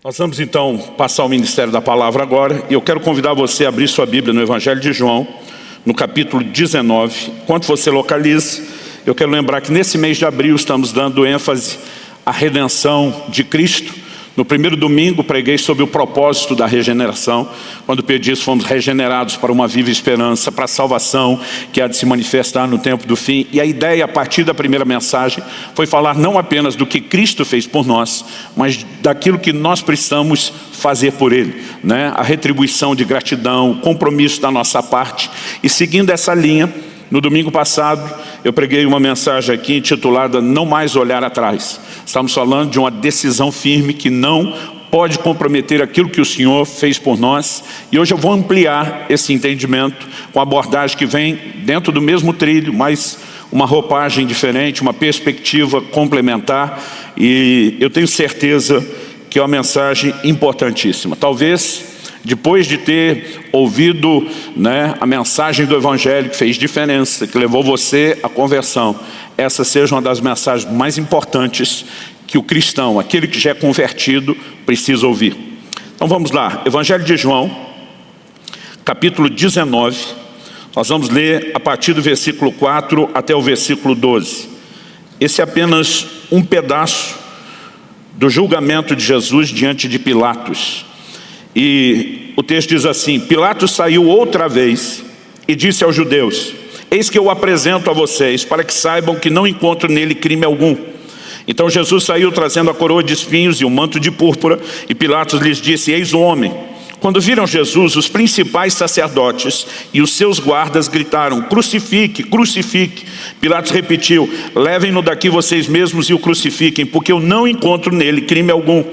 Nós vamos então passar ao Ministério da Palavra agora, e eu quero convidar você a abrir sua Bíblia no Evangelho de João, no capítulo 19. Enquanto você localiza, eu quero lembrar que nesse mês de abril estamos dando ênfase à redenção de Cristo. No primeiro domingo preguei sobre o propósito da regeneração, quando pedi isso, fomos regenerados para uma viva esperança, para a salvação que há de se manifestar no tempo do fim. E a ideia, a partir da primeira mensagem, foi falar não apenas do que Cristo fez por nós, mas daquilo que nós precisamos fazer por Ele, né? A retribuição de gratidão, o compromisso da nossa parte. E seguindo essa linha, no domingo passado, eu preguei uma mensagem aqui intitulada Não Mais Olhar Atrás. Estamos falando de uma decisão firme que não pode comprometer aquilo que o Senhor fez por nós. E hoje eu vou ampliar esse entendimento com a abordagem que vem dentro do mesmo trilho, mas uma roupagem diferente, uma perspectiva complementar. E eu tenho certeza que é uma mensagem importantíssima. Talvez, depois de ter ouvido, a mensagem do Evangelho que fez diferença, que levou você à conversão, essa seja uma das mensagens mais importantes que o cristão, aquele que já é convertido, precisa ouvir. Então vamos lá, Evangelho de João, capítulo 19, nós vamos ler a partir do versículo 4 até o versículo 12. Esse é apenas um pedaço do julgamento de Jesus diante de Pilatos. E o texto diz assim: Pilatos saiu outra vez e disse aos judeus: eis que eu apresento a vocês, para que saibam que não encontro nele crime algum. Então Jesus saiu trazendo a coroa de espinhos e um manto de púrpura, e Pilatos lhes disse: eis o homem. Quando viram Jesus, os principais sacerdotes e os seus guardas gritaram: crucifique, crucifique. Pilatos repetiu: levem-no daqui vocês mesmos e o crucifiquem, porque eu não encontro nele crime algum.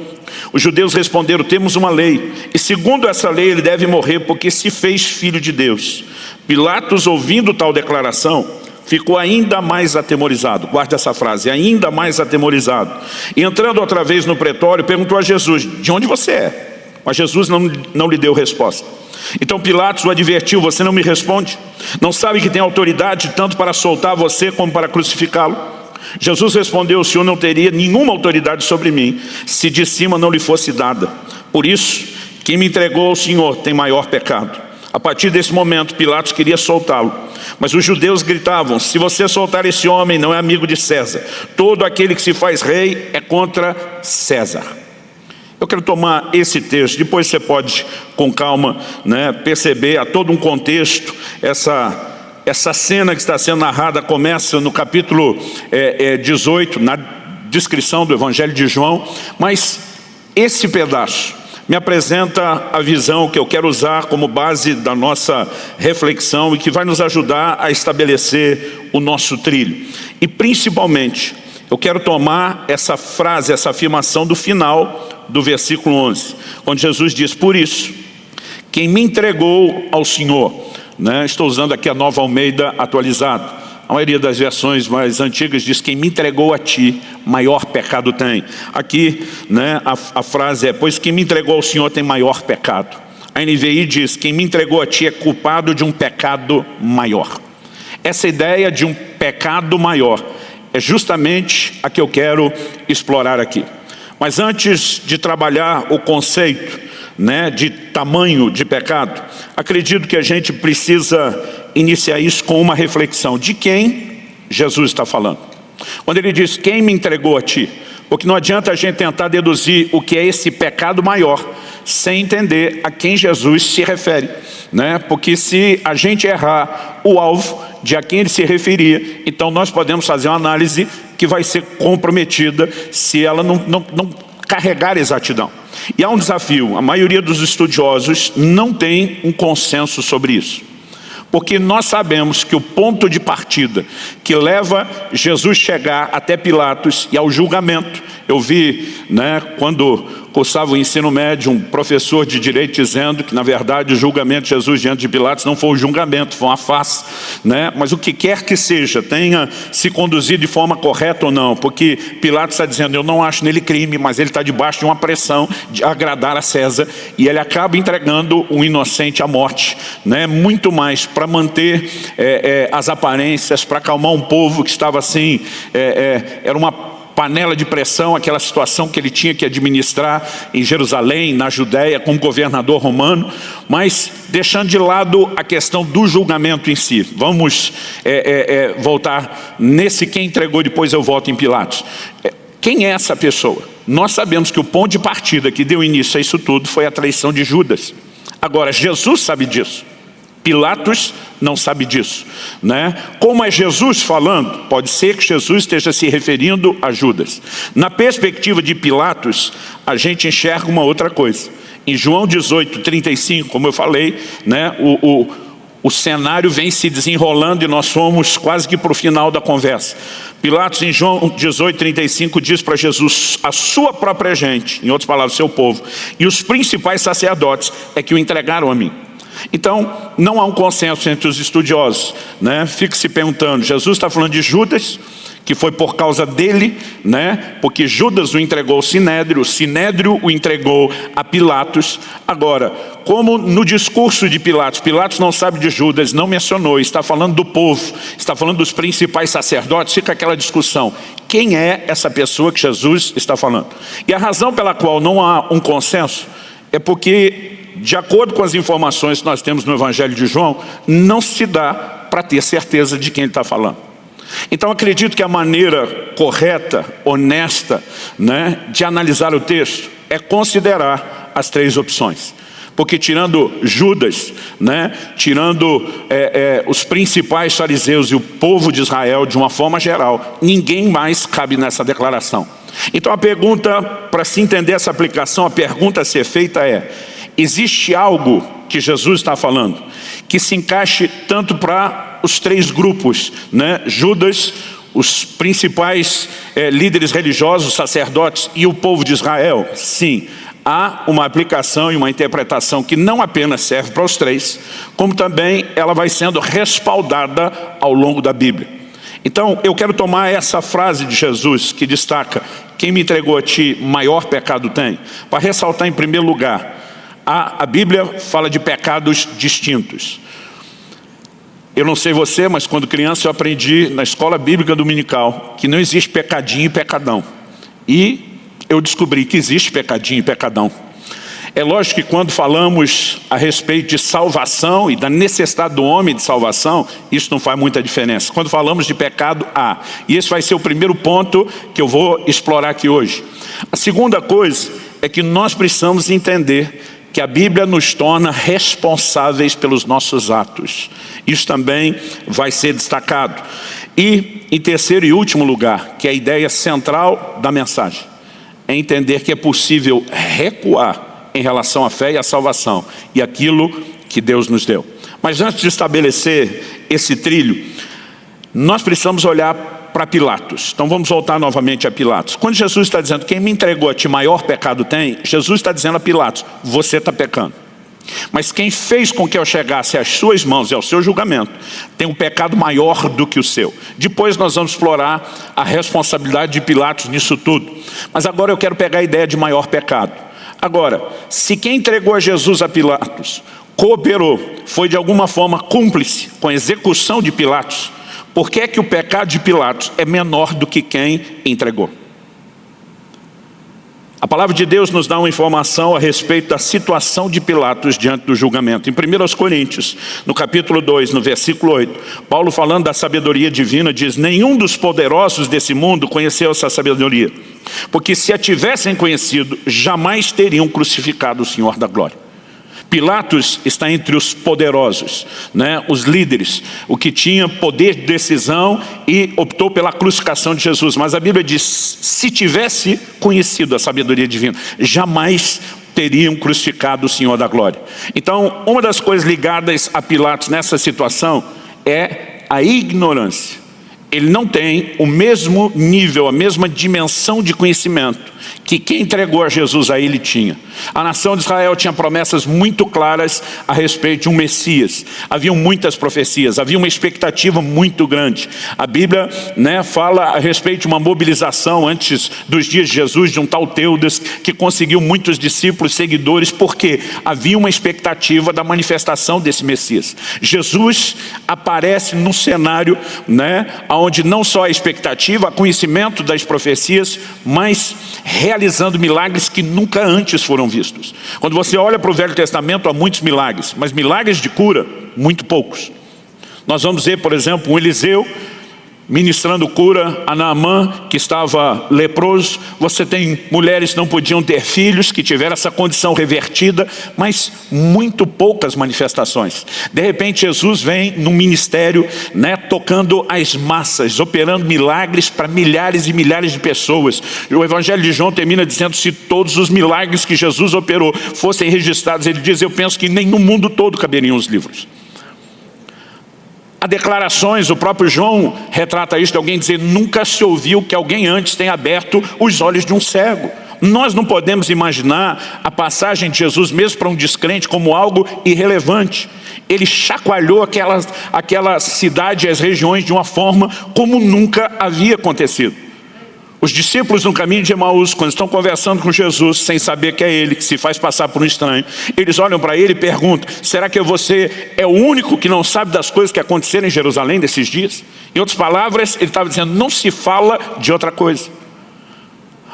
Os judeus responderam: temos uma lei, e segundo essa lei ele deve morrer, porque se fez filho de Deus. Pilatos, ouvindo tal declaração, ficou ainda mais atemorizado. Guarde essa frase: ainda mais atemorizado. E entrando outra vez no pretório, perguntou a Jesus: de onde você é? Mas Jesus não lhe deu resposta. Então Pilatos o advertiu: você não me responde? Não sabe que tem autoridade tanto para soltar você como para crucificá-lo? Jesus respondeu: o Senhor não teria nenhuma autoridade sobre mim, se de cima não lhe fosse dada. Por isso, quem me entregou ao Senhor tem maior pecado. A partir desse momento, Pilatos queria soltá-lo, mas os judeus gritavam: se você soltar esse homem, não é amigo de César. Todo aquele que se faz rei é contra César. Eu quero tomar esse texto, depois você pode, com calma, perceber a todo um contexto. Essa cena que está sendo narrada começa no capítulo 18, na descrição do Evangelho de João, mas esse pedaço me apresenta a visão que eu quero usar como base da nossa reflexão e que vai nos ajudar a estabelecer o nosso trilho. E principalmente, eu quero tomar essa frase, essa afirmação do final do versículo 11, onde Jesus diz: por isso, quem me entregou ao Senhor, estou usando aqui a Nova Almeida atualizada. A maioria das versões mais antigas diz: quem me entregou a ti, maior pecado tem. Aqui, a frase é: pois quem me entregou ao Senhor tem maior pecado. A NVI diz: quem me entregou a ti é culpado de um pecado maior. Essa ideia de um pecado maior é justamente a que eu quero explorar aqui. Mas antes de trabalhar o conceito de tamanho de pecado, acredito que a gente precisa iniciar isso com uma reflexão. De quem Jesus está falando? Quando ele diz: quem me entregou a ti? Porque não adianta a gente tentar deduzir o que é esse pecado maior sem entender a quem Jesus se refere, Porque se a gente errar o alvo de a quem ele se referia, então nós podemos fazer uma análise que vai ser comprometida se ela não carregar exatidão. E há um desafio: a maioria dos estudiosos não tem um consenso sobre isso. Porque nós sabemos que o ponto de partida que leva Jesus chegar até Pilatos e ao julgamento, eu vi, quando cursava o ensino médio, um professor de direito dizendo que, na verdade, o julgamento de Jesus diante de Pilatos não foi um julgamento, foi uma farsa, Mas o que quer que seja, tenha se conduzido de forma correta ou não, porque Pilatos está dizendo: eu não acho nele crime, mas ele está debaixo de uma pressão de agradar a César, e ele acaba entregando um inocente à morte, Muito mais para manter as aparências, para acalmar um povo que estava assim, era uma panela de pressão, aquela situação que ele tinha que administrar em Jerusalém, na Judéia, como governador romano, mas deixando de lado a questão do julgamento em si. Vamos voltar nesse quem entregou, depois eu volto em Pilatos. Quem é essa pessoa? Nós sabemos que o ponto de partida que deu início a isso tudo foi a traição de Judas. Agora, Jesus sabe disso. Pilatos não sabe disso, né? Como é Jesus falando, pode ser que Jesus esteja se referindo a Judas. Na perspectiva de Pilatos, a gente enxerga uma outra coisa. Em João 18:35, como eu falei, né, o cenário vem se desenrolando e nós fomos quase que para o final da conversa. Pilatos, em João 18:35, diz para Jesus: a sua própria gente, em outras palavras, seu povo, e os principais sacerdotes é que o entregaram a mim. Então, não há um consenso entre os estudiosos, né? Fica se perguntando, Jesus está falando de Judas, que foi por causa dele, né? Porque Judas o entregou ao Sinédrio, o Sinédrio o entregou a Pilatos. Agora, como no discurso de Pilatos, Pilatos não sabe de Judas, não mencionou, está falando do povo, está falando dos principais sacerdotes, fica aquela discussão. Quem é essa pessoa que Jesus está falando? E a razão pela qual não há um consenso é porque, de acordo com as informações que nós temos no Evangelho de João, não se dá para ter certeza de quem ele está falando. Então acredito que a maneira correta, honesta, né, de analisar o texto é considerar as três opções. Porque tirando Judas, né, tirando os principais fariseus e o povo de Israel de uma forma geral, ninguém mais cabe nessa declaração. Então a pergunta, para se entender essa aplicação, a pergunta a ser feita é: existe algo que Jesus está falando que se encaixe tanto para os três grupos, né? Judas, os principais líderes religiosos, sacerdotes e o povo de Israel? Sim, há uma aplicação e uma interpretação que não apenas serve para os três, como também ela vai sendo respaldada ao longo da Bíblia. Então eu quero tomar essa frase de Jesus que destaca: quem me entregou a ti, maior pecado tem, para ressaltar em primeiro lugar, a Bíblia fala de pecados distintos. Eu não sei você, mas quando criança eu aprendi na escola bíblica dominical que não existe pecadinho e pecadão. E eu descobri que existe pecadinho e pecadão. É lógico que quando falamos a respeito de salvação e da necessidade do homem de salvação, isso não faz muita diferença. Quando falamos de pecado, há. E esse vai ser o primeiro ponto que eu vou explorar aqui hoje. A segunda coisa é que nós precisamos entender que a Bíblia nos torna responsáveis pelos nossos atos. Isso também vai ser destacado. E, em terceiro e último lugar, que é a ideia central da mensagem, é entender que é possível recuar em relação à fé e à salvação e aquilo que Deus nos deu. Mas antes de estabelecer esse trilho, nós precisamos olhar para Pilatos. Então vamos voltar novamente a Pilatos. Quando Jesus está dizendo: quem me entregou a ti, maior pecado tem, Jesus está dizendo a Pilatos: você está pecando. Mas quem fez com que eu chegasse às suas mãos e ao seu julgamento tem um pecado maior do que o seu. Depois nós vamos explorar a responsabilidade de Pilatos nisso tudo. Mas agora eu quero pegar a ideia de maior pecado. Agora, se quem entregou a Jesus a Pilatos cooperou, foi de alguma forma cúmplice com a execução de Pilatos, por que é que o pecado de Pilatos é menor do que quem entregou? A palavra de Deus nos dá uma informação a respeito da situação de Pilatos diante do julgamento. Em 1 Coríntios, no capítulo 2, no versículo 8, Paulo, falando da sabedoria divina, diz: nenhum dos poderosos desse mundo conheceu essa sabedoria, porque se a tivessem conhecido, jamais teriam crucificado o Senhor da glória. Pilatos está entre os poderosos, né? Os líderes, o que tinha poder de decisão e optou pela crucificação de Jesus. Mas a Bíblia diz: se tivesse conhecido a sabedoria divina, jamais teriam crucificado o Senhor da glória. Então, uma das coisas ligadas a Pilatos nessa situação é a ignorância. Ele não tem o mesmo nível, a mesma dimensão de conhecimento que quem entregou a Jesus a ele tinha. A nação de Israel tinha promessas muito claras a respeito de um Messias. Haviam muitas profecias, havia uma expectativa muito grande. A Bíblia, fala a respeito de uma mobilização antes dos dias de Jesus, de um tal Teudas, que conseguiu muitos discípulos, seguidores, porque havia uma expectativa da manifestação desse Messias. Jesus aparece num cenário, onde não só a expectativa, a conhecimento das profecias, mas realizando milagres que nunca antes foram vistos. Quando você olha para o Velho Testamento, há muitos milagres, mas milagres de cura, muito poucos. Nós vamos ver, por exemplo, um Eliseu ministrando cura a Naamã, que estava leproso. Você tem mulheres que não podiam ter filhos, que tiveram essa condição revertida, mas muito poucas manifestações. De repente Jesus vem num ministério, tocando as massas, operando milagres para milhares e milhares de pessoas. E o Evangelho de João termina dizendo: se todos os milagres que Jesus operou fossem registrados, ele diz, eu penso que nem no mundo todo caberiam os livros. Há declarações, o próprio João retrata isso, de alguém dizer: nunca se ouviu que alguém antes tenha aberto os olhos de um cego. Nós não podemos imaginar a passagem de Jesus mesmo para um descrente como algo irrelevante. Ele chacoalhou aquela cidade e as regiões de uma forma como nunca havia acontecido. Os discípulos no caminho de Emaús, quando estão conversando com Jesus, sem saber que é ele, que se faz passar por um estranho, eles olham para ele e perguntam: será que você é o único que não sabe das coisas que aconteceram em Jerusalém desses dias? Em outras palavras, ele estava dizendo: não se fala de outra coisa.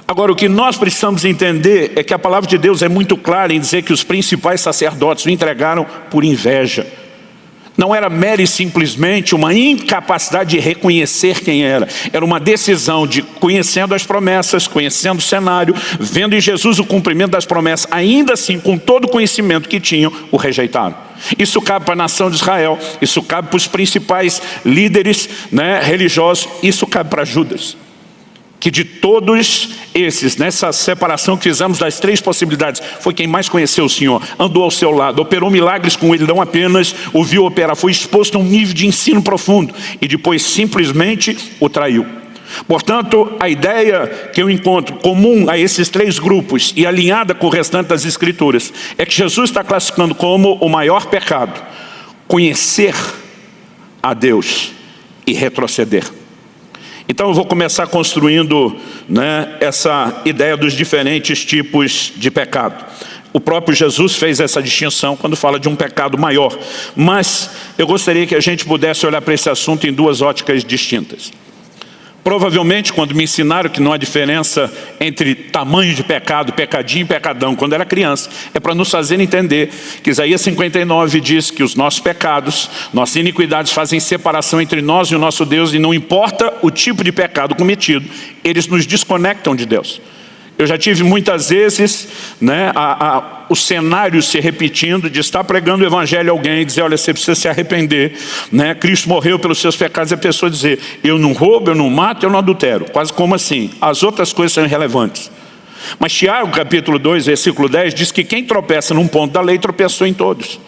Agora, o que nós precisamos entender é que a palavra de Deus é muito clara em dizer que os principais sacerdotes o entregaram por inveja. Não era mera e simplesmente uma incapacidade de reconhecer quem era. Era uma decisão de, conhecendo as promessas, conhecendo o cenário, vendo em Jesus o cumprimento das promessas, ainda assim, com todo o conhecimento que tinham, o rejeitaram. Isso cabe para a nação de Israel, isso cabe para os principais líderes religiosos, isso cabe para Judas. Que de todos esses, nessa separação que fizemos das três possibilidades, foi quem mais conheceu o Senhor, andou ao seu lado, operou milagres com ele, não apenas o viu operar, foi exposto a um nível de ensino profundo e depois simplesmente o traiu. Portanto, a ideia que eu encontro comum a esses três grupos e alinhada com o restante das Escrituras é que Jesus está classificando como o maior pecado conhecer a Deus e retroceder. Então eu vou começar construindo essa ideia dos diferentes tipos de pecado. O próprio Jesus fez essa distinção quando fala de um pecado maior. Mas eu gostaria que a gente pudesse olhar para esse assunto em duas óticas distintas. Provavelmente, quando me ensinaram que não há diferença entre tamanho de pecado, pecadinho e pecadão, quando era criança, é para nos fazer entender que Isaías 59 diz que os nossos pecados, nossas iniquidades fazem separação entre nós e o nosso Deus, e não importa o tipo de pecado cometido, eles nos desconectam de Deus. Eu já tive muitas vezes o cenário se repetindo de estar pregando o Evangelho a alguém e dizer: olha, você precisa se arrepender, Cristo morreu pelos seus pecados, e a pessoa dizer: eu não roubo, eu não mato, eu não adultero. Quase como assim? As outras coisas são irrelevantes. Mas Tiago, capítulo 2, versículo 10, diz que quem tropeça num ponto da lei, tropeçou em todos.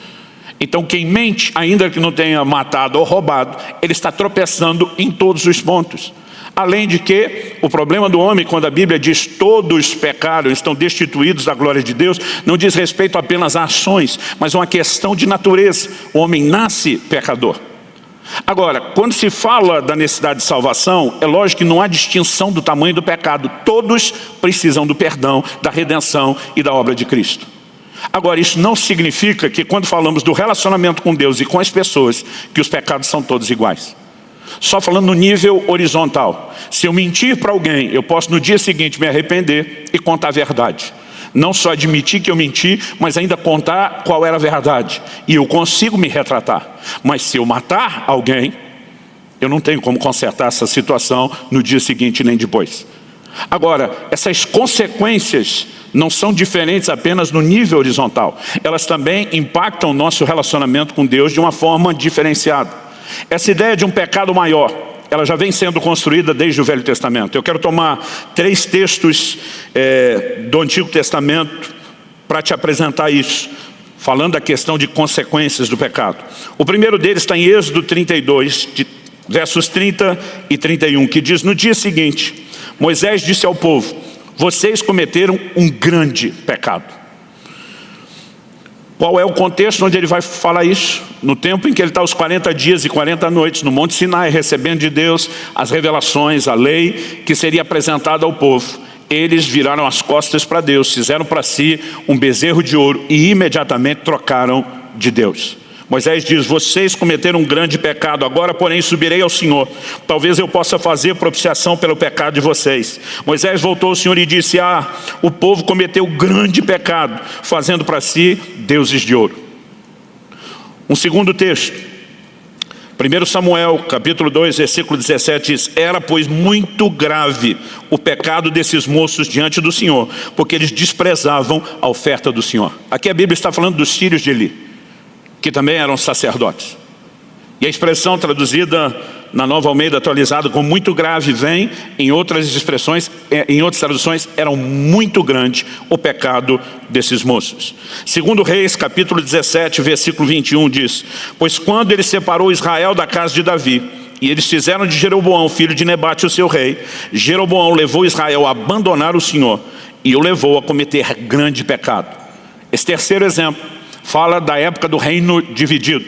Então quem mente, ainda que não tenha matado ou roubado, ele está tropeçando em todos os pontos. Além de que, o problema do homem, quando a Bíblia diz todos pecaram, estão destituídos da glória de Deus, não diz respeito apenas a ações, mas a uma questão de natureza. O homem nasce pecador. Agora, quando se fala da necessidade de salvação, é lógico que não há distinção do tamanho do pecado. Todos precisam do perdão, da redenção e da obra de Cristo. Agora, isso não significa que quando falamos do relacionamento com Deus e com as pessoas, que os pecados são todos iguais. Só falando no nível horizontal. Se eu mentir para alguém, eu posso no dia seguinte me arrepender e contar a verdade. Não só admitir que eu menti, mas ainda contar qual era a verdade. E eu consigo me retratar. Mas se eu matar alguém, eu não tenho como consertar essa situação no dia seguinte nem depois. Agora, essas consequências não são diferentes apenas no nível horizontal. Elas também impactam o nosso relacionamento com Deus de uma forma diferenciada. Essa ideia de um pecado maior, ela já vem sendo construída desde o Velho Testamento. Eu quero tomar 3 textos do Antigo Testamento para te apresentar isso, falando da questão de consequências do pecado. O primeiro deles está em Êxodo 32, versos 30 e 31, que diz: no dia seguinte, Moisés disse ao povo: vocês cometeram um grande pecado. Qual é o contexto onde ele vai falar isso? No tempo em que ele está os 40 dias e 40 noites no Monte Sinai, recebendo de Deus as revelações, a lei que seria apresentada ao povo. Eles viraram as costas para Deus, fizeram para si um bezerro de ouro e imediatamente trocaram de Deus. Moisés diz, vocês cometeram um grande pecado, agora porém subirei ao Senhor. Talvez eu possa fazer propiciação pelo pecado de vocês. Moisés voltou ao Senhor e disse, o povo cometeu grande pecado, fazendo para si deuses de ouro. Um segundo texto, 1 Samuel, capítulo 2, versículo 17, diz, era pois muito grave o pecado desses moços diante do Senhor, porque eles desprezavam a oferta do Senhor. Aqui a Bíblia está falando dos filhos de Eli, que também eram sacerdotes. E a expressão traduzida na Nova Almeida atualizada como muito grave vem em outras expressões, em outras traduções, era muito grande o pecado desses moços. Segundo Reis, capítulo 17, versículo 21 diz, pois quando ele separou Israel da casa de Davi, e eles fizeram de Jeroboão, filho de Nebate, o seu rei, Jeroboão levou Israel a abandonar o Senhor e o levou a cometer grande pecado. Esse terceiro exemplo fala da época do reino dividido.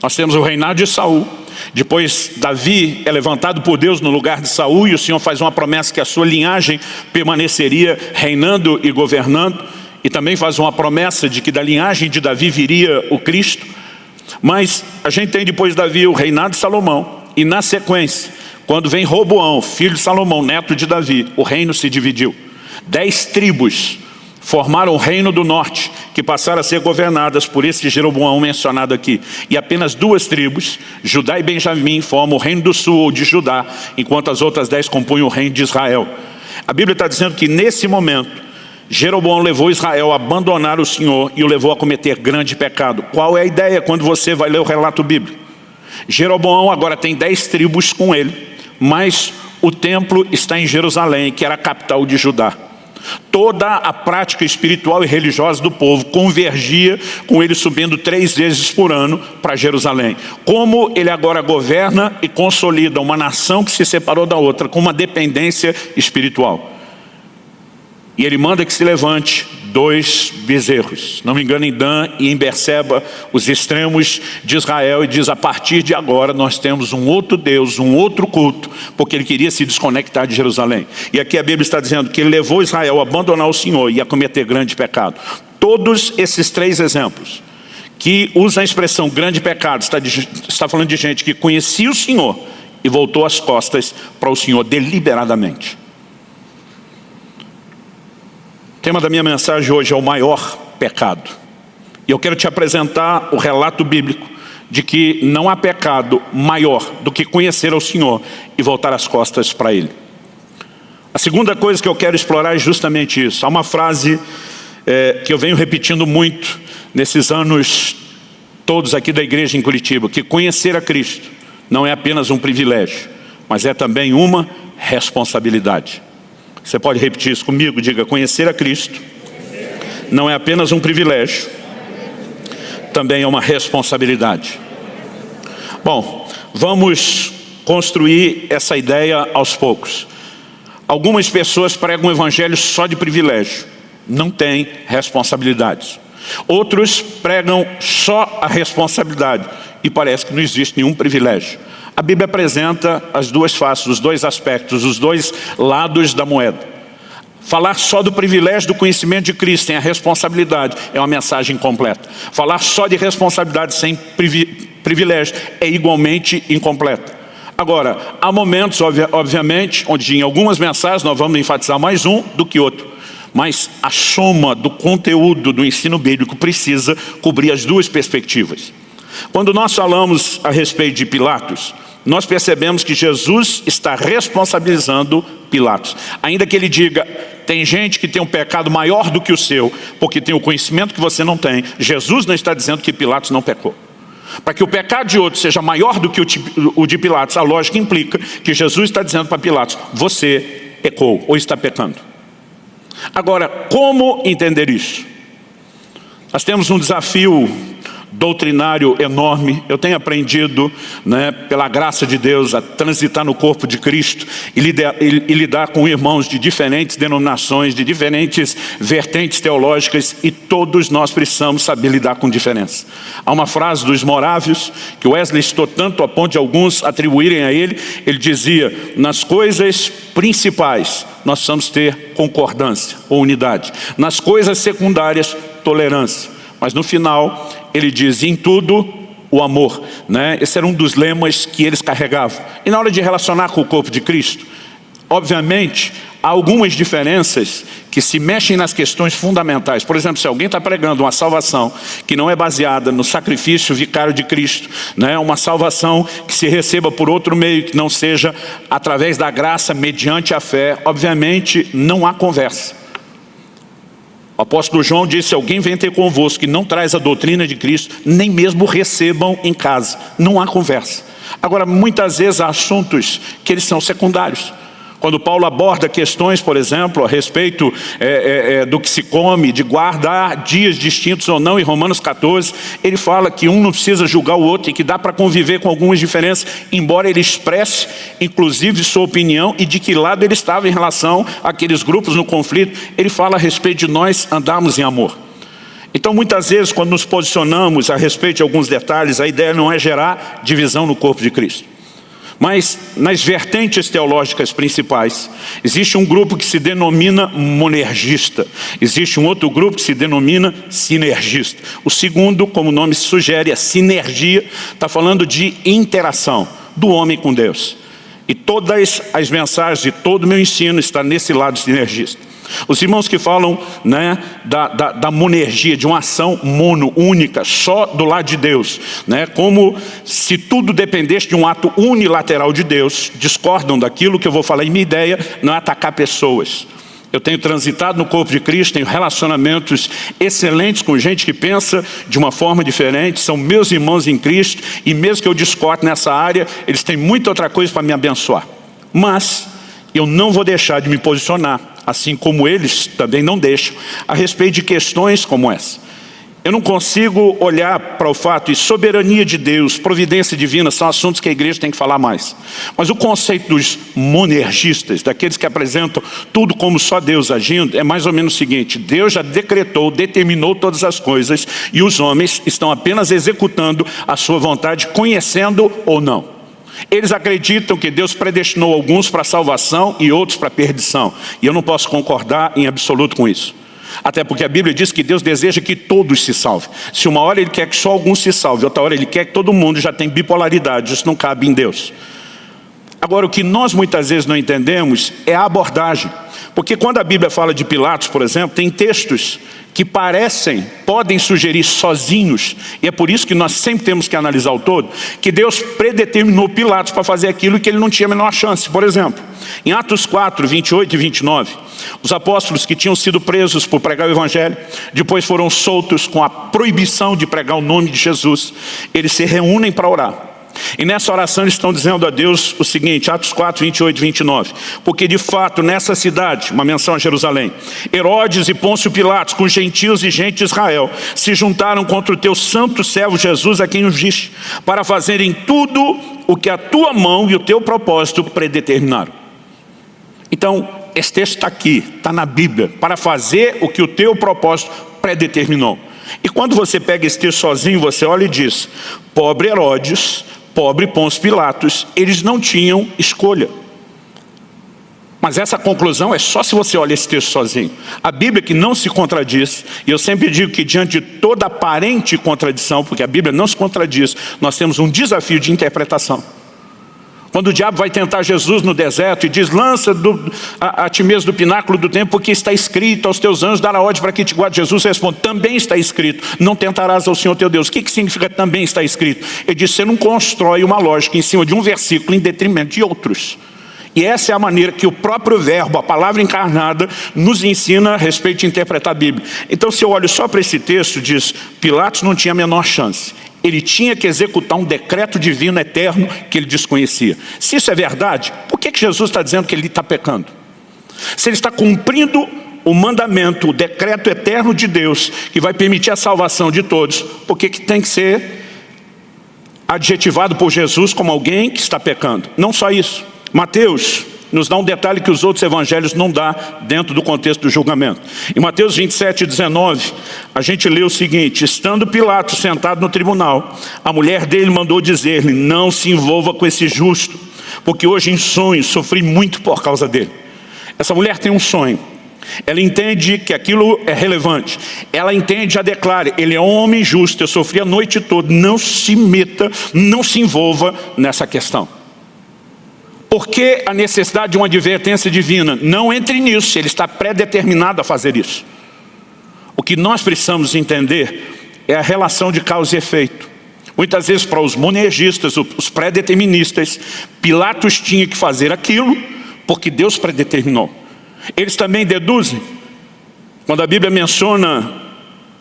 Nós temos o reinado de Saul. Depois Davi é levantado por Deus no lugar de Saul e o Senhor faz uma promessa que a sua linhagem permaneceria reinando e governando. E também faz uma promessa de que da linhagem de Davi viria o Cristo. Mas a gente tem depois de Davi o reinado de Salomão. E na sequência, quando vem Roboão, filho de Salomão, neto de Davi, o reino se dividiu. 10 tribos formaram o reino do norte, que passaram a ser governadas por esse Jeroboão mencionado aqui. E apenas 2 tribos, Judá e Benjamim, formam o reino do sul ou de Judá, enquanto as outras 10 compunham o reino de Israel. A Bíblia está dizendo que nesse momento, Jeroboão levou Israel a abandonar o Senhor e o levou a cometer grande pecado. Qual é a ideia quando você vai ler o relato bíblico? Jeroboão agora tem 10 tribos com ele, mas o templo está em Jerusalém, que era a capital de Judá. Toda a prática espiritual e religiosa do povo convergia com ele subindo 3 vezes por ano para Jerusalém. Como ele agora governa e consolida uma nação que se separou da outra com uma dependência espiritual. E ele manda que se levante 2 bezerros, não me engano, em Dan e em Berseba, os extremos de Israel, e diz, a partir de agora nós temos um outro Deus, um outro culto, porque ele queria se desconectar de Jerusalém. E aqui a Bíblia está dizendo que ele levou Israel a abandonar o Senhor e a cometer grande pecado. Todos esses 3 exemplos, que usam a expressão grande pecado, está falando de gente que conhecia o Senhor e voltou as costas para o Senhor deliberadamente. O tema da minha mensagem hoje é o maior pecado. E eu quero te apresentar o relato bíblico de que não há pecado maior do que conhecer ao Senhor e voltar as costas para Ele. A segunda coisa que eu quero explorar é justamente isso. Há uma frase que eu venho repetindo muito nesses anos todos aqui da igreja em Curitiba, que conhecer a Cristo não é apenas um privilégio, mas é também uma responsabilidade. Você pode repetir isso comigo? Diga, conhecer a Cristo não é apenas um privilégio, também é uma responsabilidade. Bom, vamos construir essa ideia aos poucos. Algumas pessoas pregam o evangelho só de privilégio, não têm responsabilidades. Outros pregam só a responsabilidade e parece que não existe nenhum privilégio. A Bíblia apresenta as 2 faces, os 2 aspectos, os 2 lados da moeda. Falar só do privilégio do conhecimento de Cristo sem a responsabilidade é uma mensagem incompleta. Falar só de responsabilidade sem privilégio é igualmente incompleta. Agora, há momentos, obviamente, onde em algumas mensagens nós vamos enfatizar mais um do que outro. Mas a soma do conteúdo do ensino bíblico precisa cobrir as 2 perspectivas. Quando nós falamos a respeito de Pilatos, nós percebemos que Jesus está responsabilizando Pilatos. Ainda que ele diga, tem gente que tem um pecado maior do que o seu, porque tem o conhecimento que você não tem, Jesus não está dizendo que Pilatos não pecou. Para que o pecado de outro seja maior do que o de Pilatos, a lógica implica que Jesus está dizendo para Pilatos, você pecou ou está pecando. Agora, como entender isso? Nós temos um desafio doutrinário enorme. Eu tenho aprendido, né, pela graça de Deus, a transitar no corpo de Cristo e lidar com irmãos de diferentes denominações, de diferentes vertentes teológicas, e todos nós precisamos saber lidar com diferença. Há uma frase dos Morávios que Wesley citou tanto a ponto de alguns atribuírem a ele. Ele dizia: nas coisas principais nós precisamos ter concordância ou unidade, nas coisas secundárias, tolerância, mas no final ele diz: em tudo o amor, né? Esse era um dos lemas que eles carregavam. E na hora de relacionar com o corpo de Cristo, obviamente há algumas diferenças que se mexem nas questões fundamentais. Por exemplo, se alguém está pregando uma salvação que não é baseada no sacrifício vicário de Cristo, né? Uma salvação que se receba por outro meio, que não seja através da graça mediante a fé, obviamente não há conversa. O apóstolo João disse: se alguém vem ter convosco que não traz a doutrina de Cristo, nem mesmo recebam em casa. Não há conversa. Agora, muitas vezes há assuntos que eles são secundários. Quando Paulo aborda questões, por exemplo, a respeito do que se come, de guardar dias distintos ou não, em Romanos 14, ele fala que um não precisa julgar o outro e que dá para conviver com algumas diferenças, embora ele expresse, inclusive, sua opinião e de que lado ele estava em relação àqueles grupos no conflito. Ele fala a respeito de nós andarmos em amor. Então, muitas vezes, quando nos posicionamos a respeito de alguns detalhes, a ideia não é gerar divisão no corpo de Cristo. Mas nas vertentes teológicas principais, existe um grupo que se denomina monergista. Existe um outro grupo que se denomina sinergista. O segundo, como o nome sugere, a sinergia, está falando de interação do homem com Deus. E todas as mensagens de todo o meu ensino está nesse lado sinergista. Os irmãos que falam, né, da monergia, de uma ação mono, única, só do lado de Deus, né, como se tudo dependesse de um ato unilateral de Deus, discordam daquilo que eu vou falar. E minha ideia não é atacar pessoas. Eu tenho transitado no corpo de Cristo, tenho relacionamentos excelentes com gente que pensa de uma forma diferente, são meus irmãos em Cristo, e mesmo que eu discorde nessa área, eles têm muita outra coisa para me abençoar. Mas eu não vou deixar de me posicionar, assim como eles também não deixam, a respeito de questões como essa. Eu não consigo olhar para o fato, e soberania de Deus, providência divina, são assuntos que a igreja tem que falar mais. Mas o conceito dos monergistas, daqueles que apresentam tudo como só Deus agindo, é mais ou menos o seguinte: Deus já decretou, determinou todas as coisas, e os homens estão apenas executando a sua vontade, conhecendo ou não. Eles acreditam que Deus predestinou alguns para a salvação e outros para a perdição. E eu não posso concordar em absoluto com isso. Até porque a Bíblia diz que Deus deseja que todos se salvem. Se uma hora Ele quer que só alguns se salvem, outra hora Ele quer que todo mundo, já tem bipolaridade. Isso não cabe em Deus. Agora, o que nós muitas vezes não entendemos é a abordagem. Porque quando a Bíblia fala de Pilatos, por exemplo, tem textos que podem sugerir sozinhos, e é por isso que nós sempre temos que analisar o todo, que Deus predeterminou Pilatos para fazer aquilo que ele não tinha a menor chance. Por exemplo, em Atos 4, 28 e 29, os apóstolos que tinham sido presos por pregar o Evangelho, depois foram soltos com a proibição de pregar o nome de Jesus, eles se reúnem para orar. E nessa oração eles estão dizendo a Deus o seguinte, Atos 4, 28 e 29. Porque de fato nessa cidade, uma menção a Jerusalém, Herodes e Pôncio Pilatos, com gentios e gente de Israel, se juntaram contra o teu santo servo Jesus, a quem ungiste, para fazerem tudo o que a tua mão e o teu propósito predeterminaram. Então, esse texto está aqui, está na Bíblia, para fazer o que o teu propósito predeterminou. E quando você pega esse texto sozinho, você olha e diz, pobre Herodes, pobre Pôncio Pilatos, eles não tinham escolha. Mas essa conclusão é só se você olha esse texto sozinho. A Bíblia que não se contradiz, e eu sempre digo que diante de toda aparente contradição, porque a Bíblia não se contradiz, nós temos um desafio de interpretação. Quando o diabo vai tentar Jesus no deserto e diz, lança a ti mesmo do pináculo do templo, porque está escrito, aos teus anjos dará ordem para que te guarde. Jesus responde, também está escrito, não tentarás ao Senhor teu Deus. O que significa também está escrito? Ele diz, você não constrói uma lógica em cima de um versículo em detrimento de outros. E essa é a maneira que o próprio verbo, a palavra encarnada, nos ensina a respeito de interpretar a Bíblia. Então, se eu olho só para esse texto, diz, Pilatos não tinha a menor chance. Ele tinha que executar um decreto divino eterno que ele desconhecia. Se isso é verdade, por que Jesus está dizendo que ele está pecando? Se ele está cumprindo o mandamento, o decreto eterno de Deus, que vai permitir a salvação de todos, porque que tem que ser adjetivado por Jesus como alguém que está pecando. Não só isso. Mateus nos dá um detalhe que os outros evangelhos não dão dentro do contexto do julgamento. Em Mateus 27, 19, a gente lê o seguinte: estando Pilatos sentado no tribunal, a mulher dele mandou dizer-lhe: não se envolva com esse justo, porque hoje em sonho sofri muito por causa dele. Essa mulher tem um sonho. Ela entende que aquilo é relevante. Ela entende, já declara: ele é um homem justo, eu sofri a noite toda. Não se meta, não se envolva nessa questão. Por que a necessidade de uma advertência divina? Não entre nisso, ele está predeterminado a fazer isso. O que nós precisamos entender é a relação de causa e efeito. Muitas vezes para os monergistas, os predeterministas, Pilatos tinha que fazer aquilo porque Deus predeterminou. Eles também deduzem, quando a Bíblia menciona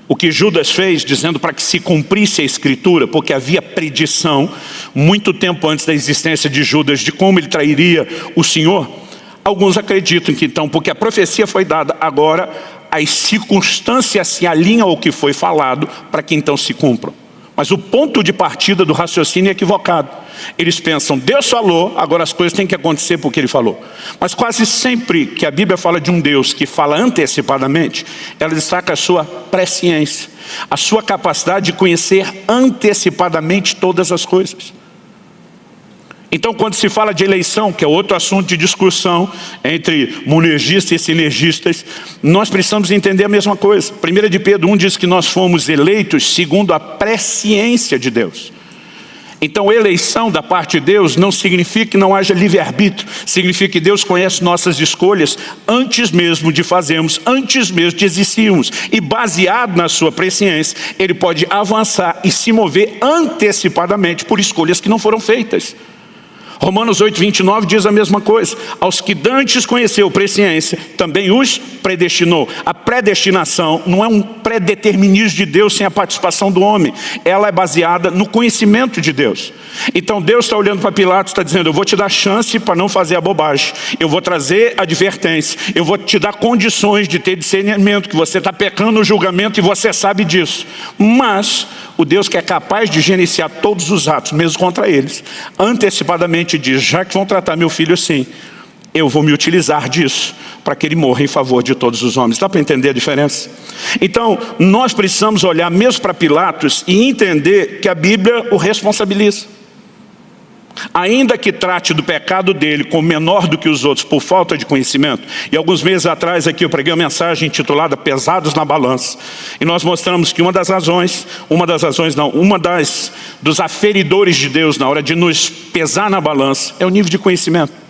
o que Judas fez, dizendo para que se cumprisse a Escritura, porque havia predição, muito tempo antes da existência de Judas, de como ele trairia o Senhor. Alguns acreditam que então, porque a profecia foi dada, agora as circunstâncias se alinham ao que foi falado, para que então se cumpram. Mas o ponto de partida do raciocínio é equivocado. Eles pensam: Deus falou, agora as coisas têm que acontecer porque Ele falou. Mas quase sempre que a Bíblia fala de um Deus que fala antecipadamente, ela destaca a sua presciência, a sua capacidade de conhecer antecipadamente todas as coisas. Então, quando se fala de eleição, que é outro assunto de discussão entre monergistas e sinergistas, nós precisamos entender a mesma coisa. 1 de Pedro 1 diz que nós fomos eleitos segundo a presciência de Deus. Então, eleição da parte de Deus não significa que não haja livre-arbítrio. Significa que Deus conhece nossas escolhas antes mesmo de fazermos, antes mesmo de existirmos. E baseado na sua presciência, Ele pode avançar e se mover antecipadamente por escolhas que não foram feitas. Romanos 8, 29 diz a mesma coisa. Aos que dantes conheceu presciência, também os predestinou. A predestinação não é um predeterminismo de Deus sem a participação do homem. Ela é baseada no conhecimento de Deus. Então Deus está olhando para Pilatos e está dizendo: eu vou te dar chance para não fazer a bobagem. Eu vou trazer advertência. Eu vou te dar condições de ter discernimento, que você está pecando no julgamento e você sabe disso. Mas o Deus que é capaz de gerenciar todos os atos, mesmo contra eles, antecipadamente diz: já que vão tratar meu filho assim, eu vou me utilizar disso para que ele morra em favor de todos os homens. Dá para entender a diferença? Então, nós precisamos olhar mesmo para Pilatos e entender que a Bíblia o responsabiliza. Ainda que trate do pecado dele como menor do que os outros por falta de conhecimento. E alguns meses atrás aqui eu preguei uma mensagem intitulada Pesados na Balança. E nós mostramos que uma dos aferidores de Deus na hora de nos pesar na balança é o nível de conhecimento.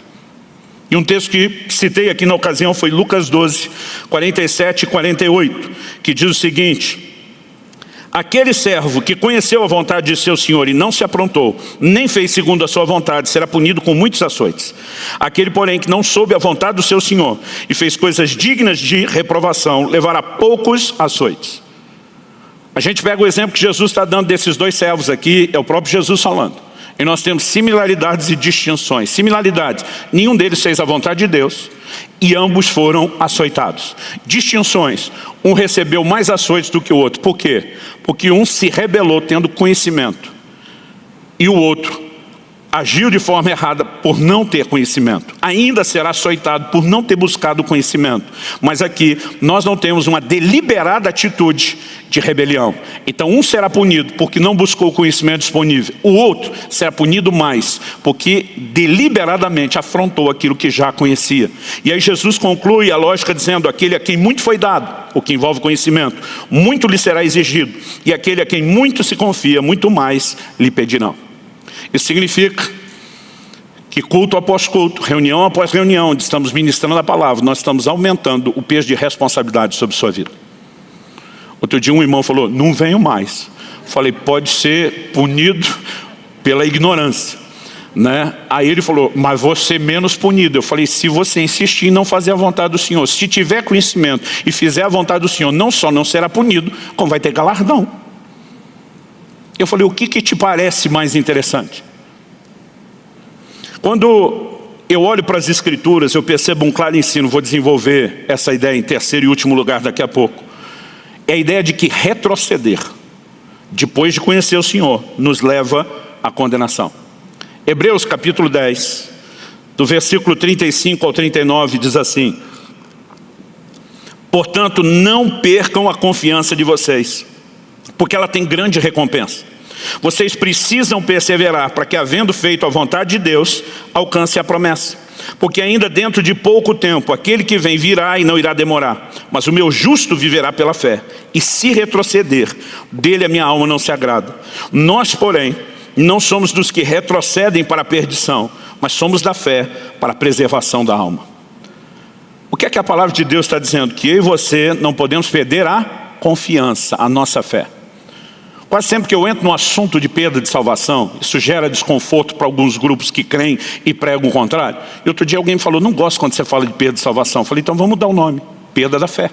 E um texto que citei aqui na ocasião foi Lucas 12, 47 e 48, que diz o seguinte: aquele servo que conheceu a vontade de seu senhor e não se aprontou, nem fez segundo a sua vontade, será punido com muitos açoites. Aquele, porém, que não soube a vontade do seu senhor e fez coisas dignas de reprovação, levará poucos açoites. A gente pega o exemplo que Jesus está dando desses dois servos aqui, é o próprio Jesus falando. E nós temos similaridades e distinções. Similaridades: nenhum deles fez a vontade de Deus e ambos foram açoitados. Distinções: um recebeu mais açoites do que o outro. Por quê? Porque um se rebelou tendo conhecimento e o outro agiu de forma errada por não ter conhecimento. Ainda será açoitado por não ter buscado o conhecimento. Mas aqui nós não temos uma deliberada atitude de rebelião. Então um será punido porque não buscou o conhecimento disponível. O outro será punido mais porque deliberadamente afrontou aquilo que já conhecia. E aí Jesus conclui a lógica dizendo: aquele a quem muito foi dado, o que envolve conhecimento, muito lhe será exigido. E aquele a quem muito se confia, muito mais lhe pedirão. Isso significa que culto após culto, reunião após reunião, onde estamos ministrando a palavra, nós estamos aumentando o peso de responsabilidade sobre sua vida. Outro dia um irmão falou: não venho mais. Falei: pode ser punido pela ignorância, né? Aí ele falou: mas vou ser menos punido. Eu falei: se você insistir em não fazer a vontade do Senhor, se tiver conhecimento e fizer a vontade do Senhor, não só não será punido, como vai ter galardão. Eu falei: o que te parece mais interessante? Quando eu olho para as Escrituras, eu percebo um claro ensino, vou desenvolver essa ideia em terceiro e último lugar daqui a pouco. É a ideia de que retroceder, depois de conhecer o Senhor, nos leva à condenação. Hebreus capítulo 10, do versículo 35 ao 39, diz assim: portanto, não percam a confiança de vocês, porque ela tem grande recompensa. Vocês precisam perseverar para que, havendo feito a vontade de Deus, alcance a promessa. Porque ainda dentro de pouco tempo, aquele que vem virá e não irá demorar. Mas o meu justo viverá pela fé. E se retroceder, dele a minha alma não se agrada. Nós, porém, não somos dos que retrocedem para a perdição, mas somos da fé para a preservação da alma. O que é que a palavra de Deus está dizendo? Que eu e você não podemos perder a confiança, a nossa fé. Quase sempre que eu entro no assunto de perda de salvação, isso gera desconforto para alguns grupos que creem e pregam o contrário. E outro dia alguém me falou: não gosto quando você fala de perda de salvação. Eu falei: então vamos mudar o nome, perda da fé.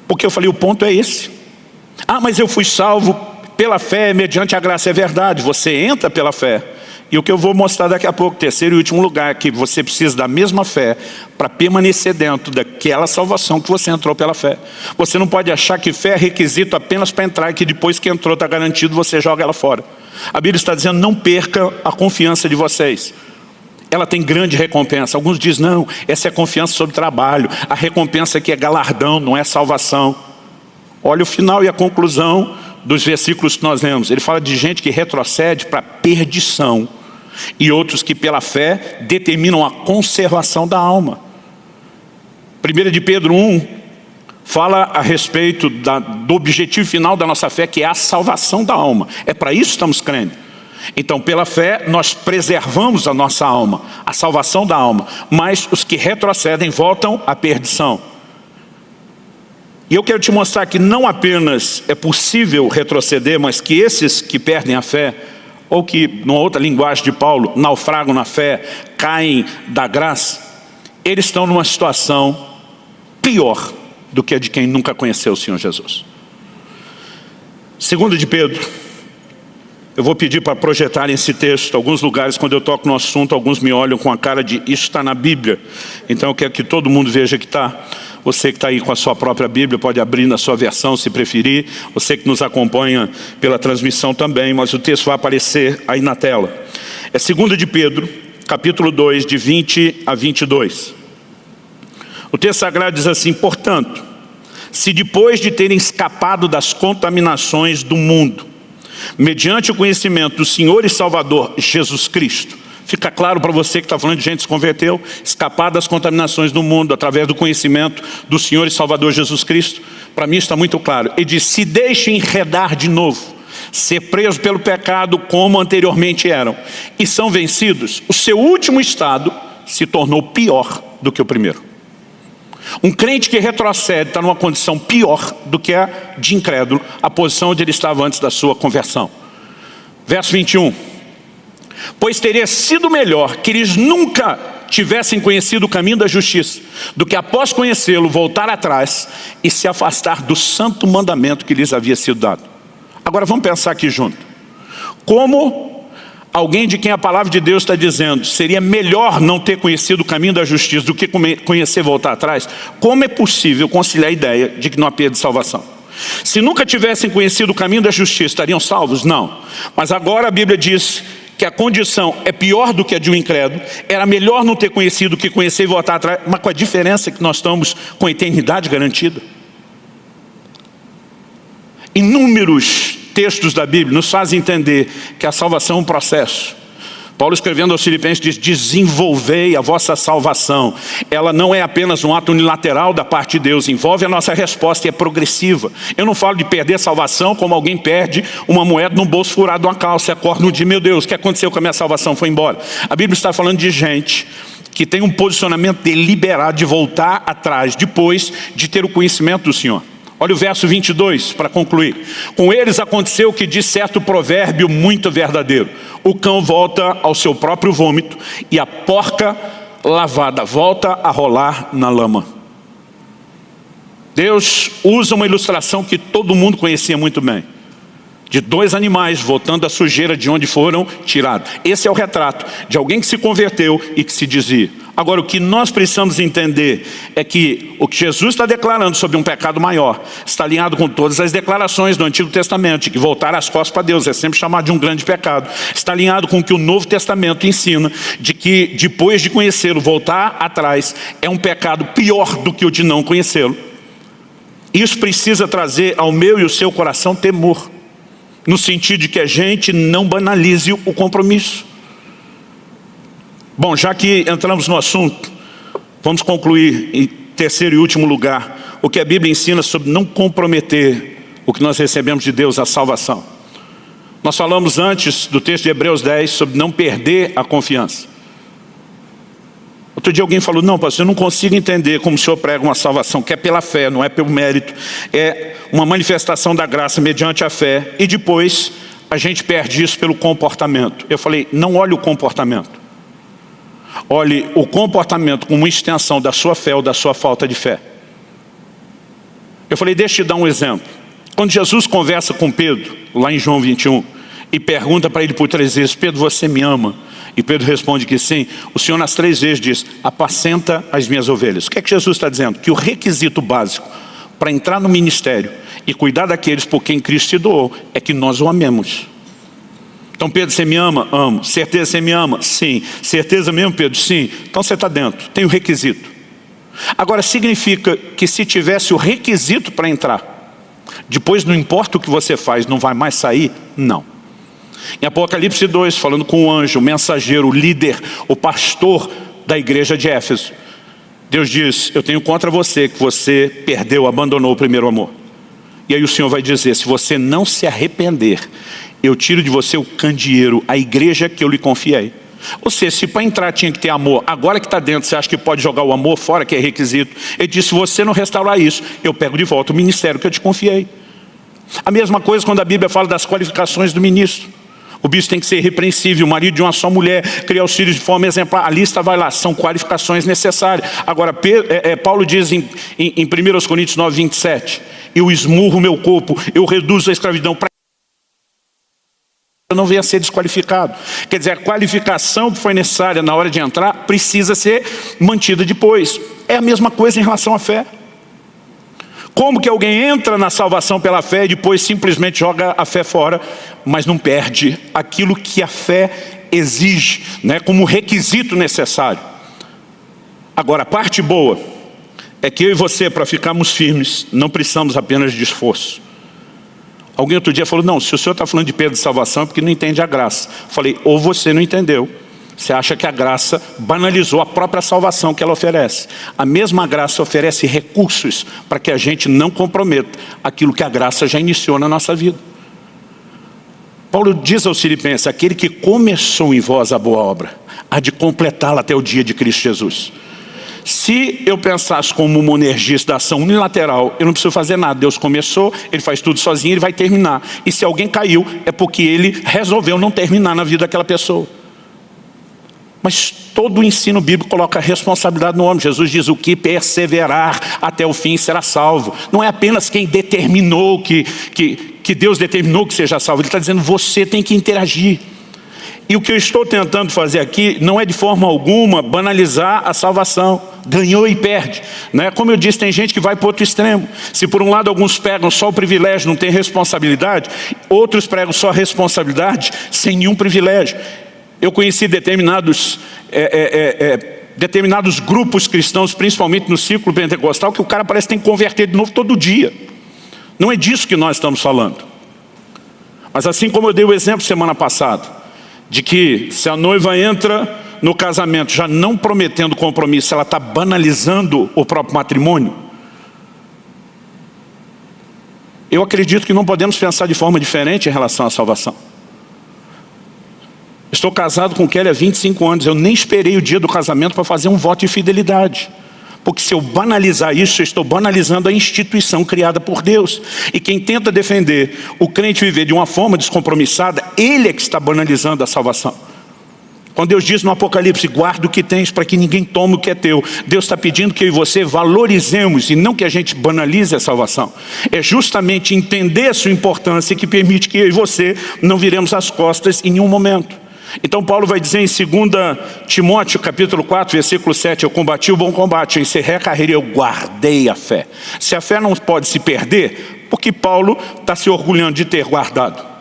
Porque eu falei, o ponto é esse. Ah, mas eu fui salvo pela fé, mediante a graça. É verdade, você entra pela fé. E o que eu vou mostrar daqui a pouco, terceiro e último lugar, é que você precisa da mesma fé para permanecer dentro daquela salvação que você entrou pela fé. Você não pode achar que fé é requisito apenas para entrar e que depois que entrou está garantido, você joga ela fora. A Bíblia está dizendo: não perca a confiança de vocês. Ela tem grande recompensa. Alguns dizem: não, essa é confiança sobre trabalho. A recompensa aqui é galardão, não é salvação. Olha o final e a conclusão dos versículos que nós lemos. Ele fala de gente que retrocede para a perdição e outros que pela fé determinam a conservação da alma. 1 de Pedro 1 fala a respeito do objetivo final da nossa fé, que é a salvação da alma. É para isso que estamos crendo. Então, pela fé, nós preservamos a nossa alma, a salvação da alma. Mas os que retrocedem voltam à perdição. E eu quero te mostrar que não apenas é possível retroceder, mas que esses que perdem a fé, ou que, numa outra linguagem de Paulo, naufragam na fé, caem da graça, eles estão numa situação pior do que a de quem nunca conheceu o Senhor Jesus. 2 de Pedro, eu vou pedir para projetar esse texto. Alguns lugares, quando eu toco no assunto, alguns me olham com a cara de: isso está na Bíblia. Então eu quero que todo mundo veja que está. Você que está aí com a sua própria Bíblia, pode abrir na sua versão se preferir. Você que nos acompanha pela transmissão também, mas o texto vai aparecer aí na tela. É 2 de Pedro, capítulo 2, de 20 a 22. O texto sagrado diz assim: portanto, se depois de terem escapado das contaminações do mundo, mediante o conhecimento do Senhor e Salvador Jesus Cristo, fica claro para você que está falando de gente que se converteu, escapar das contaminações do mundo através do conhecimento do Senhor e Salvador Jesus Cristo. Para mim está muito claro. Ele diz: se deixem enredar de novo, ser presos pelo pecado como anteriormente eram, e são vencidos, o seu último estado se tornou pior do que o primeiro. Um crente que retrocede está numa condição pior do que a de incrédulo, a posição onde ele estava antes da sua conversão. Verso 21. Pois teria sido melhor que eles nunca tivessem conhecido o caminho da justiça, do que após conhecê-lo voltar atrás e se afastar do santo mandamento que lhes havia sido dado. Agora vamos pensar aqui junto. Como alguém de quem a palavra de Deus está dizendo seria melhor não ter conhecido o caminho da justiça do que conhecer e voltar atrás, como é possível conciliar a ideia de que não há perda de salvação? Se nunca tivessem conhecido o caminho da justiça, estariam salvos? Não. Mas agora a Bíblia diz que a condição é pior do que a de um incrédulo. Era melhor não ter conhecido do que conhecer e voltar atrás, mas com a diferença que nós estamos com a eternidade garantida. Inúmeros textos da Bíblia nos fazem entender que a salvação é um processo. Paulo, escrevendo aos Filipenses, diz: desenvolvei a vossa salvação. Ela não é apenas um ato unilateral da parte de Deus, envolve a nossa resposta e é progressiva. Eu não falo de perder a salvação como alguém perde uma moeda no bolso furado de uma calça e acorda no dia: meu Deus, o que aconteceu com a minha salvação? Foi embora. A Bíblia está falando de gente que tem um posicionamento deliberado de voltar atrás, depois de ter o conhecimento do Senhor. Olha o verso 22 para concluir. Com eles aconteceu o que diz certo provérbio muito verdadeiro: o cão volta ao seu próprio vômito e a porca lavada volta a rolar na lama. Deus usa uma ilustração que todo mundo conhecia muito bem. de 2 animais voltando a sujeira de onde foram tirados. Esse é o retrato de alguém que se converteu e que se desvia. Agora, o que nós precisamos entender é que o que Jesus está declarando sobre um pecado maior está alinhado com todas as declarações do Antigo Testamento, de que voltar as costas para Deus é sempre chamado de um grande pecado. Está alinhado com o que o Novo Testamento ensina, de que depois de conhecê-lo, voltar atrás é um pecado pior do que o de não conhecê-lo. Isso precisa trazer ao meu e ao seu coração temor, no sentido de que a gente não banalize o compromisso. Bom, já que entramos no assunto, vamos concluir em terceiro e último lugar o que a Bíblia ensina sobre não comprometer o que nós recebemos de Deus, a salvação. Nós falamos antes do texto de Hebreus 10 sobre não perder a confiança. Outro dia alguém falou, não, pastor, eu não consigo entender como o senhor prega uma salvação, que é pela fé, não é pelo mérito. É uma manifestação da graça mediante a fé, e depois a gente perde isso pelo comportamento. Eu falei, não olhe o comportamento. Olhe o comportamento como uma extensão da sua fé ou da sua falta de fé. Eu falei, deixa eu te dar um exemplo. Quando Jesus conversa com Pedro, lá em João 21, e pergunta para ele por 3 vezes, Pedro, você me ama? E Pedro responde que sim. O Senhor nas 3 vezes diz, apacenta as minhas ovelhas. O que é que Jesus está dizendo? Que o requisito básico para entrar no ministério e cuidar daqueles por quem Cristo se doou é que nós o amemos. Então, Pedro, você me ama? Amo. Certeza você me ama? Sim. Certeza mesmo, Pedro? Sim. Então você está dentro, tem o requisito. Agora, significa que se tivesse o requisito para entrar, depois não importa o que você faz, não vai mais sair? Não. Em Apocalipse 2, falando com o anjo, o mensageiro, o líder, o pastor da igreja de Éfeso, Deus diz, eu tenho contra você que você perdeu, abandonou o primeiro amor. E aí o Senhor vai dizer, se você não se arrepender, eu tiro de você o candeeiro, a igreja que eu lhe confiei. Ou seja, se para entrar tinha que ter amor, agora que está dentro, você acha que pode jogar o amor fora, que é requisito? Ele disse, se você não restaurar isso, eu pego de volta o ministério que eu te confiei. A mesma coisa quando a Bíblia fala das qualificações do ministro. O bispo tem que ser irrepreensível, o marido de uma só mulher, criar os filhos de forma exemplar. A lista vai lá, são qualificações necessárias. Agora, Paulo diz em 1 Coríntios 9, 27, eu esmurro o meu corpo, eu reduzo a escravidão para eu não venha a ser desqualificado. Quer dizer, a qualificação que foi necessária na hora de entrar precisa ser mantida depois. É a mesma coisa em relação à fé. Como que alguém entra na salvação pela fé e depois simplesmente joga a fé fora, mas não perde aquilo que a fé exige, né, como requisito necessário. Agora, a parte boa é que eu e você, para ficarmos firmes, não precisamos apenas de esforço. Alguém outro dia falou, não, se o senhor está falando de perda de salvação é porque não entende a graça. Eu falei, ou você não entendeu. Você acha que a graça banalizou a própria salvação que ela oferece. A mesma graça oferece recursos para que a gente não comprometa aquilo que a graça já iniciou na nossa vida. Paulo diz aos Filipenses, aquele que começou em vós a boa obra, há de completá-la até o dia de Cristo Jesus. Se eu pensasse como um monergista da ação unilateral, eu não preciso fazer nada. Deus começou, Ele faz tudo sozinho, Ele vai terminar. E se alguém caiu, é porque Ele resolveu não terminar na vida daquela pessoa. Mas todo o ensino bíblico coloca a responsabilidade no homem. Jesus diz, o que perseverar até o fim será salvo. Não é apenas quem determinou, que Deus determinou que seja salvo. Ele está dizendo, você tem que interagir. E o que eu estou tentando fazer aqui não é de forma alguma banalizar a salvação. Ganhou e perde, né? Como eu disse, tem gente que vai para o outro extremo. Se por um lado alguns pregam só o privilégio, não tem responsabilidade, outros pregam só a responsabilidade sem nenhum privilégio. Eu conheci determinados grupos cristãos, principalmente no círculo pentecostal, que o cara parece que tem que converter de novo todo dia. Não é disso que nós estamos falando. Mas assim como eu dei o exemplo semana passada, de que se a noiva entra no casamento já não prometendo compromisso, ela está banalizando o próprio matrimônio. Eu acredito que não podemos pensar de forma diferente em relação à salvação. Estou casado com Kelly há 25 anos, eu nem esperei o dia do casamento para fazer um voto de fidelidade. Porque se eu banalizar isso, eu estou banalizando a instituição criada por Deus. E quem tenta defender o crente viver de uma forma descompromissada, ele é que está banalizando a salvação. Quando Deus diz no Apocalipse, guarda o que tens para que ninguém tome o que é teu, Deus está pedindo que eu e você valorizemos e não que a gente banalize a salvação. É justamente entender a sua importância que permite que eu e você não viremos as costas em nenhum momento. Então Paulo vai dizer em 2 Timóteo capítulo 4, versículo 7, eu combati o bom combate, eu encerrei a carreira, eu guardei a fé. Se a fé não pode se perder, porque Paulo está se orgulhando de ter guardado.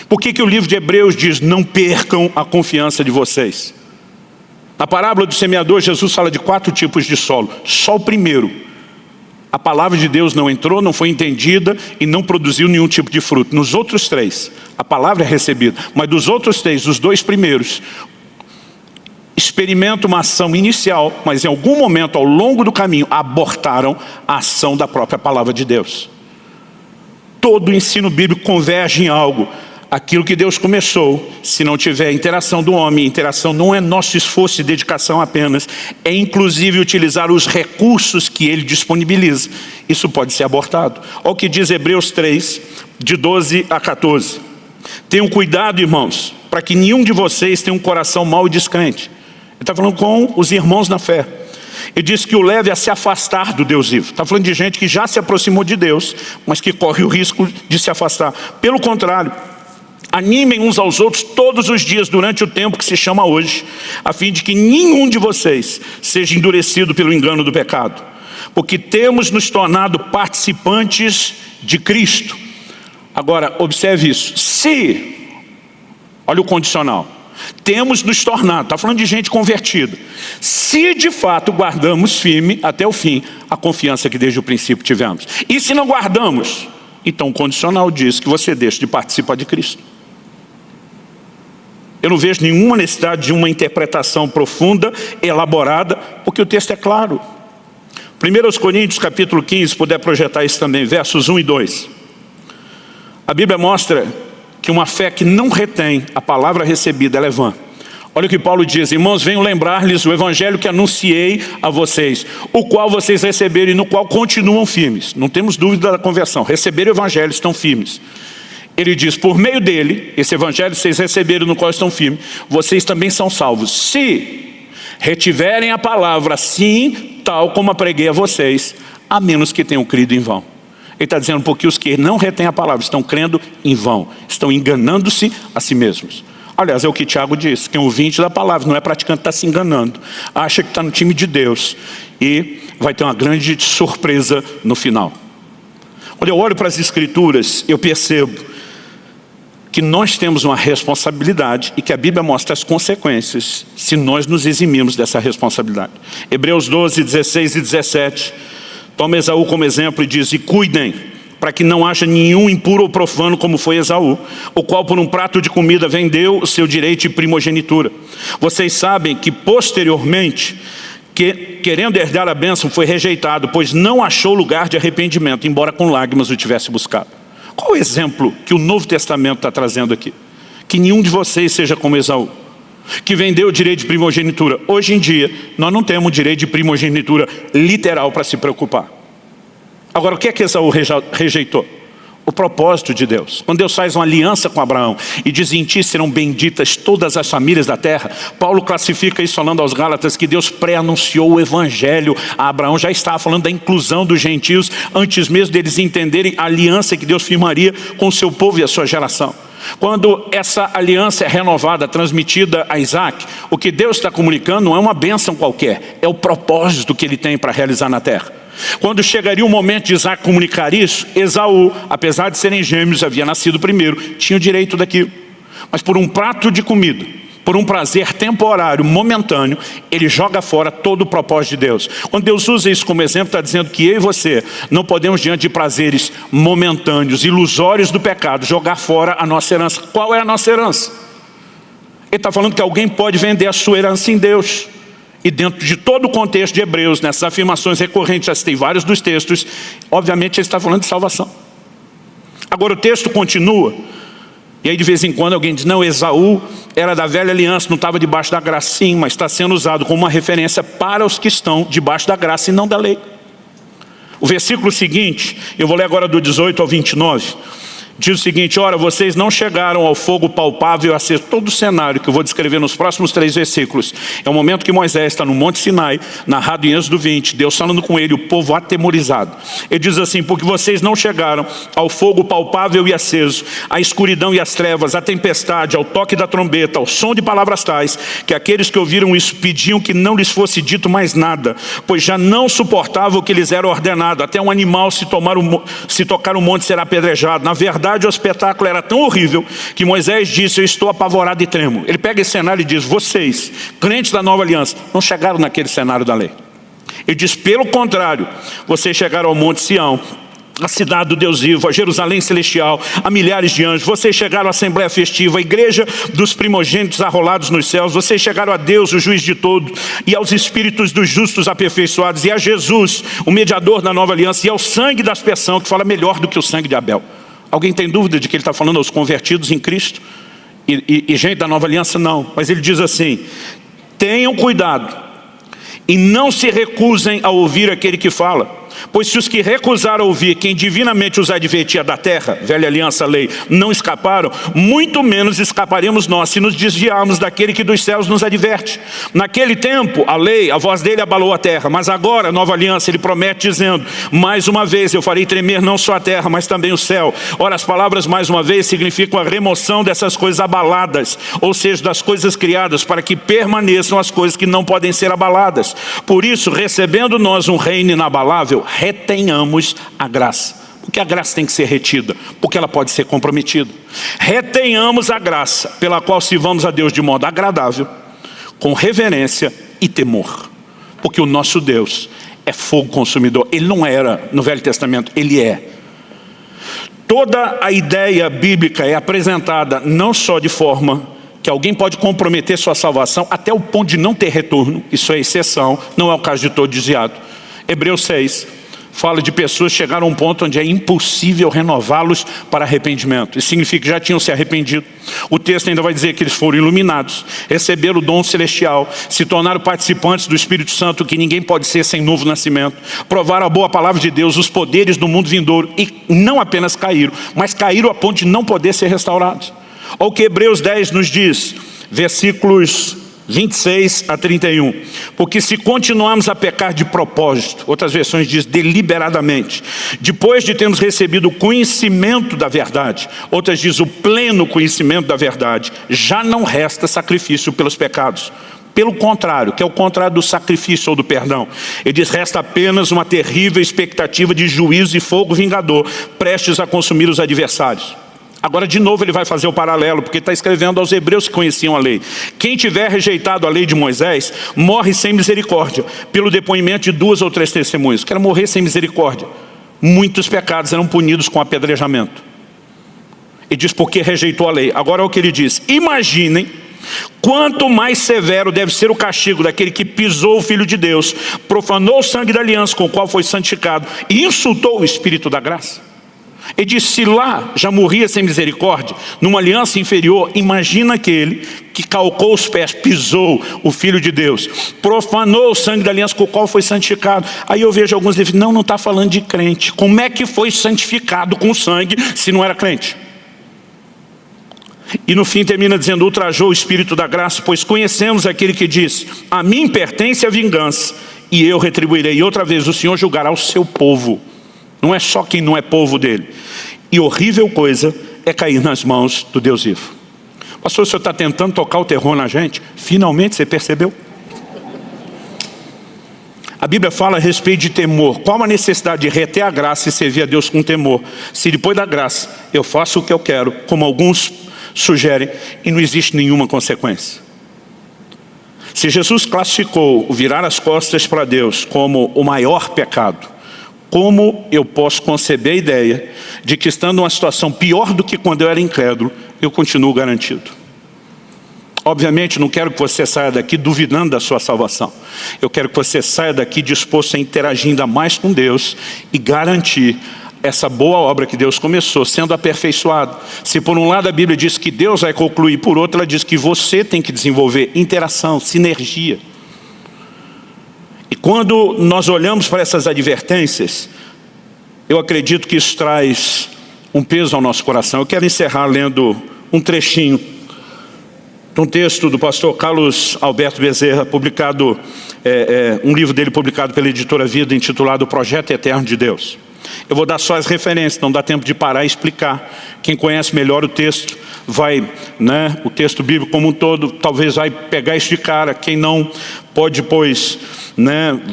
Por que o livro de Hebreus diz, não percam a confiança de vocês? Na parábola do semeador, Jesus fala de 4 tipos de solo. Só o primeiro. A palavra de Deus não entrou, não foi entendida e não produziu nenhum tipo de fruto. Nos outros 3, a palavra é recebida. Mas dos outros 3, os 2 primeiros, experimentam uma ação inicial, mas em algum momento ao longo do caminho, abortaram a ação da própria palavra de Deus. Todo o ensino bíblico converge em algo. Aquilo que Deus começou, se não tiver interação do homem, interação não é nosso esforço e dedicação apenas, é inclusive utilizar os recursos que Ele disponibiliza. Isso pode ser abortado. Olha o que diz Hebreus 3, de 12 a 14. Tenham cuidado, irmãos, para que nenhum de vocês tenha um coração mau e descrente. Ele está falando com os irmãos na fé. Ele diz que o leve a se afastar do Deus vivo. Está falando de gente que já se aproximou de Deus, mas que corre o risco de se afastar. Pelo contrário, animem uns aos outros todos os dias durante o tempo que se chama hoje, a fim de que nenhum de vocês seja endurecido pelo engano do pecado. Porque temos nos tornado participantes de Cristo. Agora, observe isso. Olha o condicional. Temos nos tornado, está falando de gente convertida. Se de fato guardamos firme até o fim a confiança que desde o princípio tivemos. E se não guardamos, então o condicional diz que você deixa de participar de Cristo. Eu não vejo nenhuma necessidade de uma interpretação profunda, elaborada, porque o texto é claro. 1 Coríntios capítulo 15, se puder projetar isso também, versos 1 e 2. A Bíblia mostra que uma fé que não retém a palavra recebida, ela é vã. Olha o que Paulo diz, irmãos, venho lembrar-lhes o evangelho que anunciei a vocês, o qual vocês receberam e no qual continuam firmes. Não temos dúvida da conversão, receberam o evangelho, estão firmes. Ele diz, por meio dele, esse evangelho que vocês receberam no qual estão firmes, vocês também são salvos. Se retiverem a palavra assim, tal como a preguei a vocês, a menos que tenham crido em vão. Ele está dizendo porque os que não retêm a palavra estão crendo em vão, estão enganando-se a si mesmos. Aliás, é o que Tiago diz, quem é ouvinte da palavra, não é praticante, está se enganando. Acha que está no time de Deus e vai ter uma grande surpresa no final. Quando eu olho para as Escrituras, eu percebo que nós temos uma responsabilidade e que a Bíblia mostra as consequências se nós nos eximirmos dessa responsabilidade. Hebreus 12, 16 e 17, toma Esaú como exemplo e diz, e cuidem para que não haja nenhum impuro ou profano como foi Esaú, o qual por um prato de comida vendeu o seu direito de primogenitura. Vocês sabem que posteriormente, querendo herdar a bênção, foi rejeitado, pois não achou lugar de arrependimento, embora com lágrimas o tivesse buscado. Qual o exemplo que o Novo Testamento está trazendo aqui? Que nenhum de vocês seja como Esaú, que vendeu o direito de primogenitura. Hoje em dia, nós não temos direito de primogenitura literal para se preocupar. Agora, o que é que Esaú rejeitou? O propósito de Deus. Quando Deus faz uma aliança com Abraão e diz, em ti serão benditas todas as famílias da terra, Paulo classifica isso falando aos Gálatas que Deus pré-anunciou o evangelho a Abraão, já estava falando da inclusão dos gentios antes mesmo deles entenderem a aliança que Deus firmaria com o seu povo e a sua geração. Quando essa aliança é renovada, transmitida a Isaac, o que Deus está comunicando não é uma bênção qualquer, é o propósito que ele tem para realizar na terra. Quando chegaria o momento de Isaac comunicar isso, Esaú, apesar de serem gêmeos, havia nascido primeiro, tinha o direito daquilo. Mas por um prato de comida, por um prazer temporário, momentâneo, ele joga fora todo o propósito de Deus. Quando Deus usa isso como exemplo, está dizendo que eu e você não podemos, diante de prazeres momentâneos, ilusórios do pecado, jogar fora a nossa herança. Qual é a nossa herança? Ele está falando que alguém pode vender a sua herança em Deus. E dentro de todo o contexto de Hebreus, nessas afirmações recorrentes, já citei vários dos textos, obviamente ele está falando de salvação. Agora o texto continua, e aí de vez em quando alguém diz, não, Esaú era da velha aliança, não estava debaixo da graça, sim, mas está sendo usado como uma referência para os que estão debaixo da graça e não da lei. O versículo seguinte, eu vou ler agora do 18 ao 29, Diz o seguinte: ora, vocês não chegaram ao fogo palpável a ser todo o cenário que eu vou descrever nos próximos 3 versículos. É o momento que Moisés está no Monte Sinai, narrado em Êxodo 20, Deus falando com ele, o povo atemorizado. Ele diz assim: porque vocês não chegaram ao fogo palpável e aceso, à escuridão e às trevas, à tempestade, ao toque da trombeta, ao som de palavras tais, que aqueles que ouviram isso pediam que não lhes fosse dito mais nada, pois já não suportavam o que lhes era ordenado. Até um animal se tocar o monte será apedrejado. Na verdade, o espetáculo era tão horrível que Moisés disse: eu estou apavorado e tremo. Ele pega esse cenário e diz: vocês, crentes da nova aliança, não chegaram naquele cenário da lei. Ele diz: pelo contrário, vocês chegaram ao Monte Sião, a cidade do Deus vivo, a Jerusalém celestial, a milhares de anjos. Vocês chegaram à Assembleia Festiva, a igreja dos primogênitos arrolados nos céus. Vocês chegaram a Deus, o juiz de todos, e aos espíritos dos justos aperfeiçoados, e a Jesus, o mediador da nova aliança, e ao sangue da aspersão, que fala melhor do que o sangue de Abel. Alguém tem dúvida de que ele está falando aos convertidos em Cristo? E gente da nova aliança? Não. Mas ele diz assim: tenham cuidado e não se recusem a ouvir aquele que fala. Pois se os que recusaram ouvir quem divinamente os advertia da terra, velha aliança, lei, não escaparam, muito menos escaparemos nós se nos desviarmos daquele que dos céus nos adverte. Naquele tempo, a lei, a voz dele abalou a terra, mas agora, nova aliança, ele promete dizendo: mais uma vez eu farei tremer não só a terra, mas também o céu. Ora, as palavras mais uma vez significam a remoção dessas coisas abaladas, ou seja, das coisas criadas, para que permaneçam as coisas que não podem ser abaladas. Por isso, recebendo nós um reino inabalável, retenhamos a graça. Porque a graça tem que ser retida, porque ela pode ser comprometida. Retenhamos a graça, pela qual sirvamos a Deus de modo agradável, com reverência e temor. Porque o nosso Deus é fogo consumidor. Ele não era no Velho Testamento, ele é. Toda a ideia bíblica é apresentada não só de forma que alguém pode comprometer sua salvação até o ponto de não ter retorno. Isso é exceção, não é o caso de todo desviado. Hebreus 6 fala de pessoas que chegaram a um ponto onde é impossível renová-los para arrependimento. Isso significa que já tinham se arrependido. O texto ainda vai dizer que eles foram iluminados, receberam o dom celestial, se tornaram participantes do Espírito Santo, que ninguém pode ser sem novo nascimento, provaram a boa palavra de Deus, os poderes do mundo vindouro, e não apenas caíram, mas caíram a ponto de não poder ser restaurados. Olha o que Hebreus 10 nos diz, versículos 26 a 31. Porque se continuarmos a pecar de propósito, outras versões diz deliberadamente, depois de termos recebido o conhecimento da verdade, outras diz o pleno conhecimento da verdade, já não resta sacrifício pelos pecados. Pelo contrário, que é o contrário do sacrifício ou do perdão. Ele diz: resta apenas uma terrível expectativa de juízo e fogo vingador, prestes a consumir os adversários. Agora de novo ele vai fazer o paralelo, porque está escrevendo aos hebreus que conheciam a lei. Quem tiver rejeitado a lei de Moisés, morre sem misericórdia, pelo depoimento de 2 ou 3 testemunhas. Quero morrer sem misericórdia. Muitos pecados eram punidos com apedrejamento. Ele diz: porque rejeitou a lei. Agora é o que ele diz: imaginem quanto mais severo deve ser o castigo daquele que pisou o Filho de Deus, profanou o sangue da aliança com o qual foi santificado e insultou o Espírito da graça. Ele diz: se lá já morria sem misericórdia, numa aliança inferior, imagina aquele que calcou os pés, pisou o Filho de Deus, profanou o sangue da aliança com o qual foi santificado. Aí eu vejo alguns dizendo: não está falando de crente. Como é que foi santificado com sangue se não era crente? E no fim termina dizendo: ultrajou o Espírito da graça, pois conhecemos aquele que diz: a mim pertence a vingança e eu retribuirei. E outra vez, o Senhor julgará o seu povo. Não é só quem não é povo dele. E horrível coisa é cair nas mãos do Deus vivo. Pastor, o senhor está tentando tocar o terror na gente? Finalmente você percebeu? A Bíblia fala a respeito de temor. Qual a necessidade de reter a graça e servir a Deus com temor? Se depois da graça eu faço o que eu quero, como alguns sugerem, e não existe nenhuma consequência. Se Jesus classificou o virar as costas para Deus como o maior pecado, como eu posso conceber a ideia de que, estando numa situação pior do que quando eu era incrédulo, eu continuo garantido? Obviamente não quero que você saia daqui duvidando da sua salvação. Eu quero que você saia daqui disposto a interagir ainda mais com Deus e garantir essa boa obra que Deus começou, sendo aperfeiçoado. Se por um lado a Bíblia diz que Deus vai concluir, por outro ela diz que você tem que desenvolver interação, sinergia. E quando nós olhamos para essas advertências, eu acredito que isso traz um peso ao nosso coração. Eu quero encerrar lendo um trechinho de um texto do pastor Carlos Alberto Bezerra, publicado, um livro dele publicado pela editora Vida, intitulado O Projeto Eterno de Deus. Eu vou dar só as referências, não dá tempo de parar e explicar. Quem conhece melhor o texto vai, o texto bíblico como um todo, talvez vai pegar isso de cara. Quem não pode depois,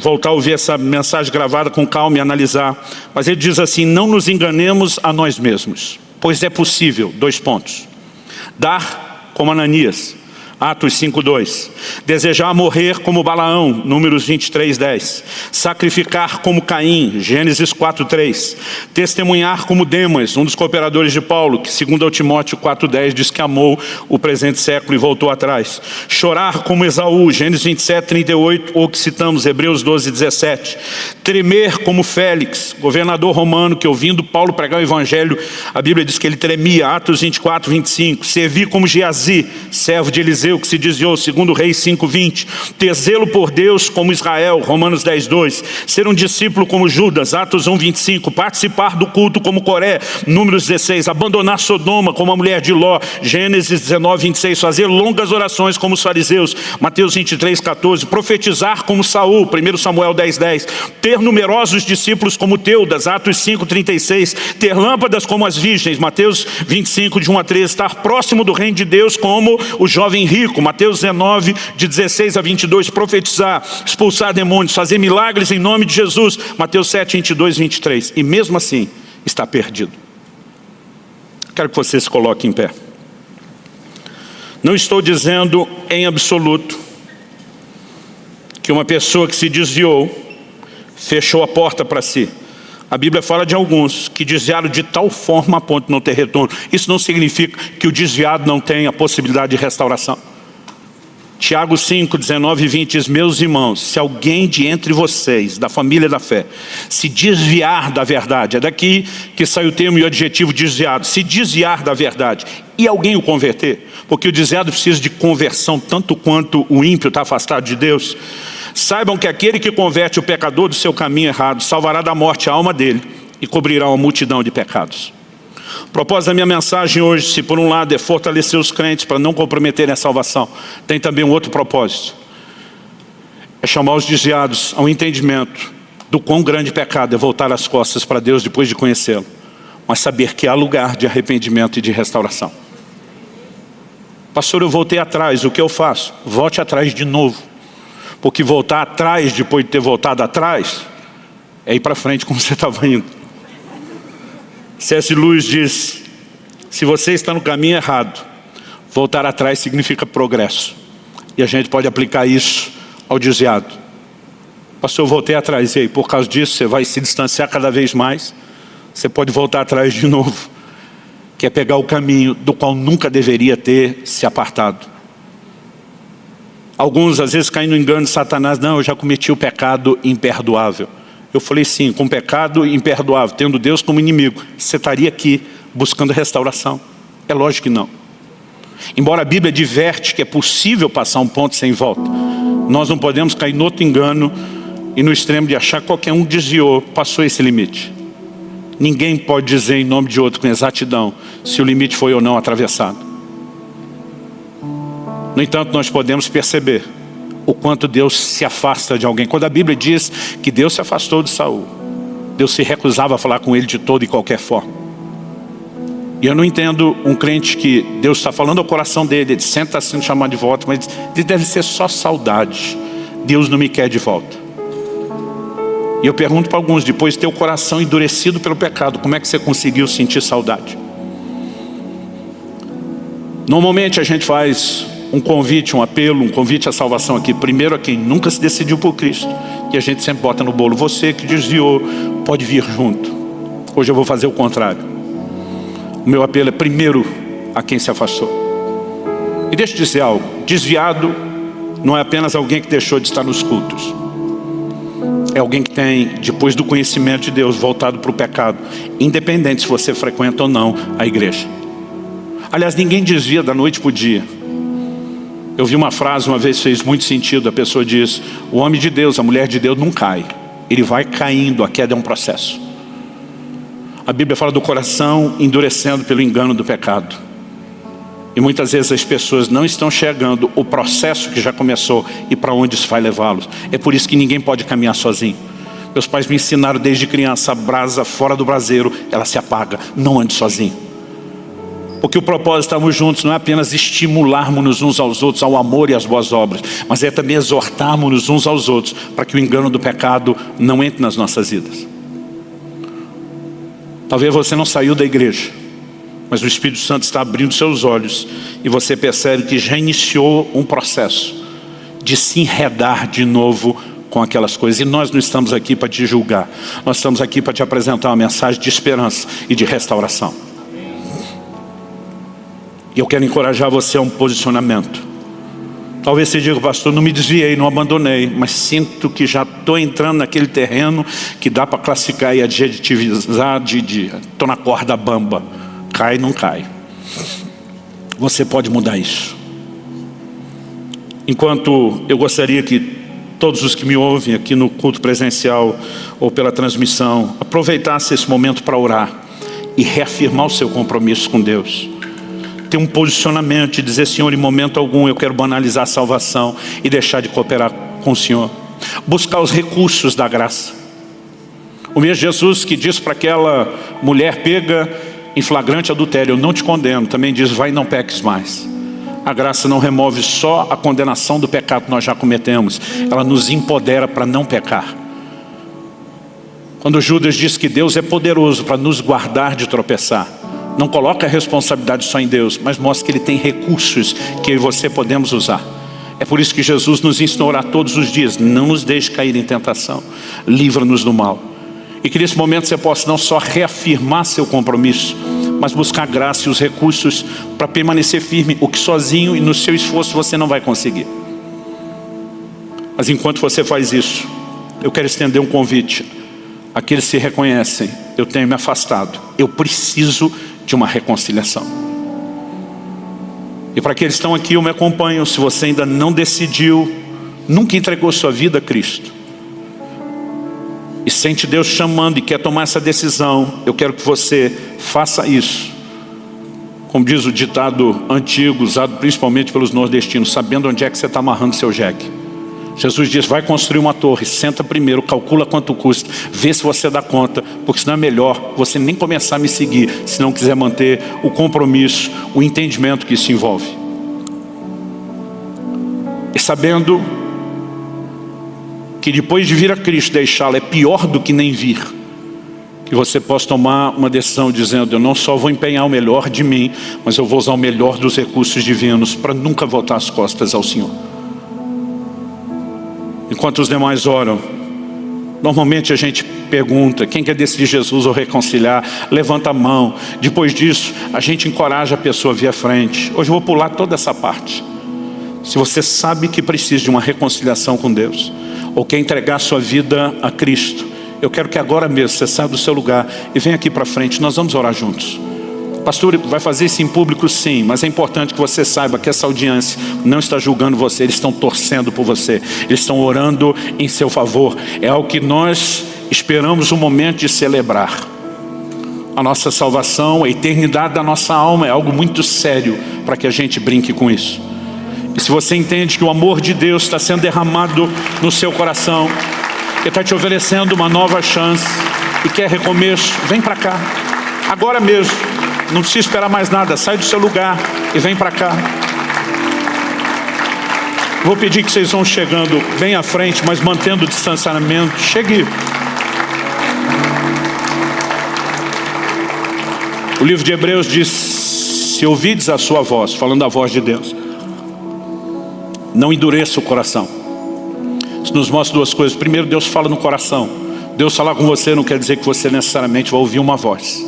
voltar a ouvir essa mensagem gravada com calma e analisar. Mas ele diz assim: não nos enganemos a nós mesmos, pois é possível, dar como Ananias, Atos 5:2. Desejar morrer como Balaão, Números 23:10. Sacrificar como Caim, Gênesis 4:3. Testemunhar como Demas, um dos cooperadores de Paulo, que segundo Timóteo 4:10 diz que amou o presente século e voltou atrás. Chorar como Esaú, Gênesis 27:38, ou que citamos, Hebreus 12:17. Tremer como Félix, governador romano, que ouvindo Paulo pregar o evangelho, a Bíblia diz que ele tremia, Atos 24:25. Servir como Geazi, servo de Eliseu, que se desviou, segundo Reis 5:20. Ter zelo por Deus como Israel, Romanos 10:2. Ser um discípulo como Judas, Atos 1:25. Participar do culto como Coré, Números 16. Abandonar Sodoma como a mulher de Ló, Gênesis 19:26. Fazer longas orações como os fariseus, Mateus 23:14. Profetizar como Saul, 1 Samuel 10:10. Ter numerosos discípulos como Teudas, Atos 5:36. Ter lâmpadas como as virgens, Mateus 25, de 1 a 13. Estar próximo do reino de Deus como o jovem rico, Mateus 19, de 16 a 22, profetizar, expulsar demônios, fazer milagres em nome de Jesus, Mateus 7, 22, 23, e mesmo assim está perdido. Quero que você se coloque em pé. Não estou dizendo em absoluto que uma pessoa que se desviou, fechou a porta para si. A Bíblia fala de alguns que desviaram de tal forma a ponto de não ter retorno. Isso não significa que o desviado não tenha possibilidade de restauração. Tiago 5, 19 e 20 diz: meus irmãos, se alguém de entre vocês, da família da fé, se desviar da verdade, é daqui que sai o termo e o adjetivo desviado, se desviar da verdade, e alguém o converter, porque o desviado precisa de conversão tanto quanto o ímpio está afastado de Deus. Saibam que aquele que converte o pecador do seu caminho errado salvará da morte a alma dele e cobrirá uma multidão de pecados. O propósito da minha mensagem hoje, se por um lado é fortalecer os crentes para não comprometerem a salvação, tem também um outro propósito. É chamar os desviados ao entendimento do quão grande pecado é voltar as costas para Deus depois de conhecê-lo, mas saber que há lugar de arrependimento e de restauração. Pastor, eu voltei atrás, o que eu faço? Volte atrás de novo. Porque voltar atrás, depois de ter voltado atrás, é ir para frente como você estava indo. C.S. Lewis diz: se você está no caminho errado, voltar atrás significa progresso. E a gente pode aplicar isso ao desviado. Pastor, eu voltei atrás, e aí, por causa disso você vai se distanciar cada vez mais. Você pode voltar atrás de novo, que é pegar o caminho do qual nunca deveria ter se apartado. Alguns às vezes caem no engano de Satanás: não, eu já cometi o pecado imperdoável. Eu falei sim, com pecado imperdoável, tendo Deus como inimigo, você estaria aqui buscando restauração? É lógico que não. Embora a Bíblia diverte que é possível passar um ponto sem volta, nós não podemos cair no outro engano e no extremo de achar que qualquer um desviou, passou esse limite. Ninguém pode dizer em nome de outro com exatidão se o limite foi ou não atravessado. No entanto, nós podemos perceber o quanto Deus se afasta de alguém. Quando a Bíblia diz que Deus se afastou de Saul, Deus se recusava a falar com ele de toda e qualquer forma. E eu não entendo um crente que Deus está falando ao coração dele, ele senta sendo chamado de volta, mas deve ser só saudade. Deus não me quer de volta. E eu pergunto para alguns, depois de ter o coração endurecido pelo pecado, como é que você conseguiu sentir saudade? Normalmente a gente faz um convite, um apelo, um convite à salvação aqui, primeiro a quem nunca se decidiu por Cristo, e a gente sempre bota no bolo: você que desviou, pode vir junto. Hoje eu vou fazer o contrário. O meu apelo é primeiro a quem se afastou. E deixa eu dizer algo: desviado não é apenas alguém que deixou de estar nos cultos. É alguém que tem, depois do conhecimento de Deus, voltado para o pecado, independente se você frequenta ou não a igreja. Aliás, ninguém desvia da noite para o dia. Eu vi uma frase uma vez, fez muito sentido. A pessoa diz: o homem de Deus, a mulher de Deus não cai, ele vai caindo, a queda é um processo. A Bíblia fala do coração endurecendo pelo engano do pecado. E muitas vezes as pessoas não estão chegando o processo que já começou e para onde isso vai levá-los. É por isso que ninguém pode caminhar sozinho. Meus pais me ensinaram desde criança, a brasa fora do braseiro, ela se apaga, não ande sozinho. Porque o propósito de estarmos juntos não é apenas estimularmos uns aos outros ao amor e às boas obras, mas é também exortarmos uns aos outros para que o engano do pecado não entre nas nossas vidas. Talvez você não saiu da igreja, mas o Espírito Santo está abrindo seus olhos e você percebe que já iniciou um processo de se enredar de novo com aquelas coisas. E nós não estamos aqui para te julgar, nós estamos aqui para te apresentar uma mensagem de esperança e de restauração. E eu quero encorajar você a um posicionamento. Talvez você diga: pastor, não me desviei, não abandonei, mas sinto que já estou entrando naquele terreno que dá para classificar e adjetivizar de estou na corda bamba. Cai, não cai. Você pode mudar isso. Enquanto eu gostaria que todos os que me ouvem aqui no culto presencial ou pela transmissão aproveitassem esse momento para orar e reafirmar o seu compromisso com Deus. Ter um posicionamento e dizer: Senhor, em momento algum eu quero banalizar a salvação e deixar de cooperar com o Senhor. Buscar os recursos da graça. O mesmo Jesus que diz para aquela mulher pega em flagrante adultério: eu não te condeno, também diz: vai e não peques mais. A graça não remove só a condenação do pecado que nós já cometemos, ela nos empodera para não pecar. Quando Judas diz que Deus é poderoso para nos guardar de tropeçar, não coloca a responsabilidade só em Deus, mas mostra que Ele tem recursos que eu e você podemos usar. É por isso que Jesus nos ensinou a orar todos os dias: não nos deixe cair em tentação, livra-nos do mal. E que nesse momento você possa não só reafirmar seu compromisso, mas buscar graça e os recursos para permanecer firme, o que sozinho e no seu esforço você não vai conseguir. Mas enquanto você faz isso, eu quero estender um convite àqueles que se reconhecem: eu tenho me afastado, eu preciso de uma reconciliação. E para aqueles que estão aqui, eu me acompanho. Se você ainda não decidiu, nunca entregou sua vida a Cristo, e sente Deus chamando e quer tomar essa decisão, eu quero que você faça isso. Como diz o ditado antigo, usado principalmente pelos nordestinos: sabendo onde é que você está amarrando seu jegue. Jesus diz: vai construir uma torre, senta primeiro, calcula quanto custa, vê se você dá conta, porque senão é melhor você nem começar a me seguir, se não quiser manter o compromisso, o entendimento que isso envolve. E sabendo que depois de vir a Cristo deixá-lo é pior do que nem vir, que você possa tomar uma decisão dizendo: eu não só vou empenhar o melhor de mim, mas eu vou usar o melhor dos recursos divinos para nunca voltar as costas ao Senhor. Enquanto os demais oram, normalmente a gente pergunta: quem quer decidir Jesus ou reconciliar? Levanta a mão. Depois disso, a gente encoraja a pessoa a vir à frente. Hoje eu vou pular toda essa parte. Se você sabe que precisa de uma reconciliação com Deus, ou quer entregar sua vida a Cristo, eu quero que agora mesmo você saia do seu lugar e venha aqui para frente. Nós vamos orar juntos. Pastor, vai fazer isso em público? Sim, mas é importante que você saiba que essa audiência não está julgando você, eles estão torcendo por você, eles estão orando em seu favor. É algo que nós esperamos um momento de celebrar. A nossa salvação, a eternidade da nossa alma é algo muito sério para que a gente brinque com isso. E se você entende que o amor de Deus está sendo derramado no seu coração, Ele está te oferecendo uma nova chance e quer recomeço, vem para cá, agora mesmo. Não precisa esperar mais nada, sai do seu lugar e vem para cá. Vou pedir que vocês vão chegando bem à frente, mas mantendo o distanciamento. Chegue. O livro de Hebreus diz: se ouvides a sua voz, falando da voz de Deus, não endureça o coração. Isso nos mostra duas coisas. Primeiro, Deus fala no coração. Deus falar com você não quer dizer que você necessariamente vai ouvir uma voz,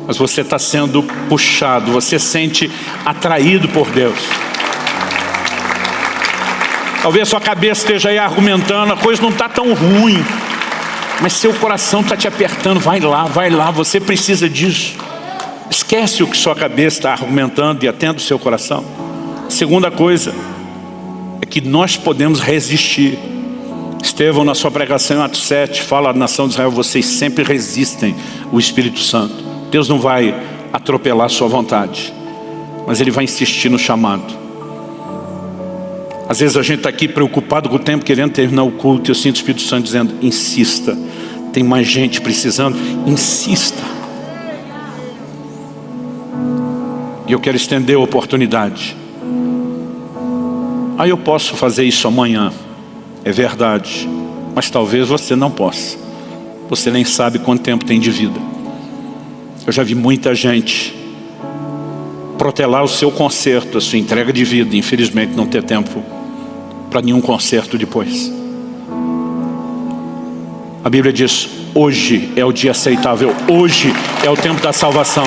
mas você está sendo puxado, você sente atraído por Deus. Talvez sua cabeça esteja aí argumentando: a coisa não está tão ruim, mas seu coração está te apertando. Vai lá, você precisa disso. Esquece o que sua cabeça está argumentando e atenda o seu coração. Segunda coisa é que nós podemos resistir Estevão, na sua pregação em Atos 7, fala à nação de Israel: vocês sempre resistem o Espírito Santo. Deus não vai atropelar a sua vontade, mas Ele vai insistir no chamado. Às vezes a gente está aqui preocupado com o tempo, querendo terminar o culto, e eu sinto o Espírito Santo dizendo: insista, tem mais gente precisando, insista. E eu quero estender a oportunidade. Eu posso fazer isso amanhã, é verdade, mas talvez você não possa. Você nem sabe quanto tempo tem de vida. Eu já vi muita gente protelar o seu conserto, a sua entrega de vida, e infelizmente não ter tempo para nenhum conserto depois. A Bíblia diz: hoje é o dia aceitável, hoje é o tempo da salvação.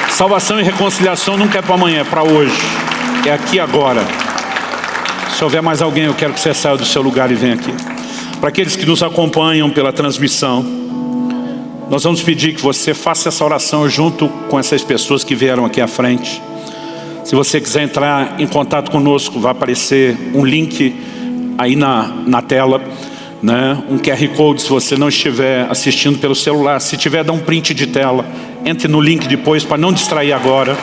Salvação e reconciliação nunca é para amanhã, é para hoje, é aqui e agora. Se houver mais alguém, eu quero que você saia do seu lugar e venha aqui. Para aqueles que nos acompanham pela transmissão, nós vamos pedir que você faça essa oração junto com essas pessoas que vieram aqui à frente. Se você quiser entrar em contato conosco, vai aparecer um link aí na tela, né? Um QR Code, se você não estiver assistindo pelo celular. Se tiver, dá um print de tela. Entre no link depois, para não distrair agora.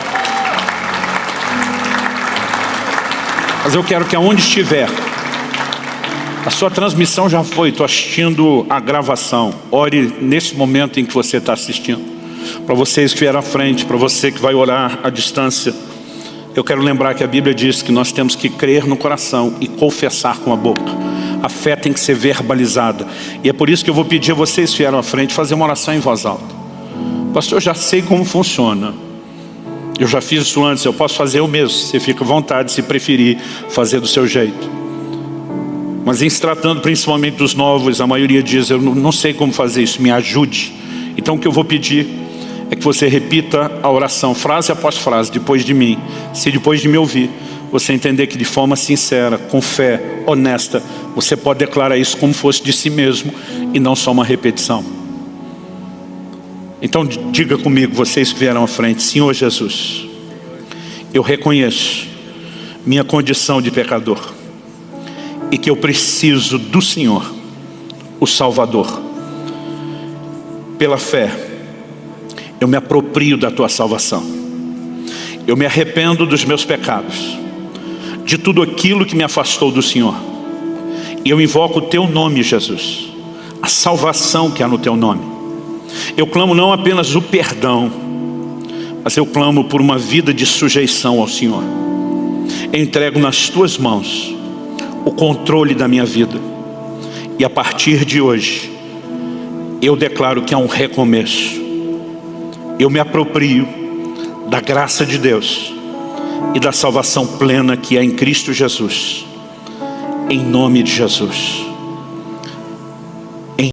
Mas eu quero que aonde estiver, a sua transmissão já foi, estou assistindo a gravação. Ore nesse momento em que você está assistindo. Para vocês que vieram à frente, para você que vai orar à distância, eu quero lembrar que a Bíblia diz que nós temos que crer no coração e confessar com a boca. A fé tem que ser verbalizada. E é por isso que eu vou pedir a vocês que vieram à frente fazer uma oração em voz alta. Pastor, eu já sei como funciona. Eu já fiz isso antes, eu posso fazer eu mesmo. Você fica à vontade, se preferir, fazer do seu jeito. Mas em se tratando principalmente dos novos, a maioria diz: eu não sei como fazer isso, me ajude. Então o que eu vou pedir é que você repita a oração, frase após frase, depois de mim. Se depois de me ouvir, você entender que de forma sincera, com fé, honesta, você pode declarar isso como fosse de si mesmo e não só uma repetição. Então diga comigo, vocês que vieram à frente: Senhor Jesus, eu reconheço minha condição de pecador e que eu preciso do Senhor, o Salvador. Pela fé, eu me aproprio da tua salvação. Eu me arrependo dos meus pecados, de tudo aquilo que me afastou do Senhor. E eu invoco o teu nome, Jesus, a salvação que há no teu nome. Eu clamo não apenas o perdão, mas eu clamo por uma vida de sujeição ao Senhor. Eu entrego nas tuas mãos o controle da minha vida. E a partir de hoje, eu declaro que há um recomeço. Eu me aproprio da graça de Deus e da salvação plena que é em Cristo Jesus. Em nome de Jesus.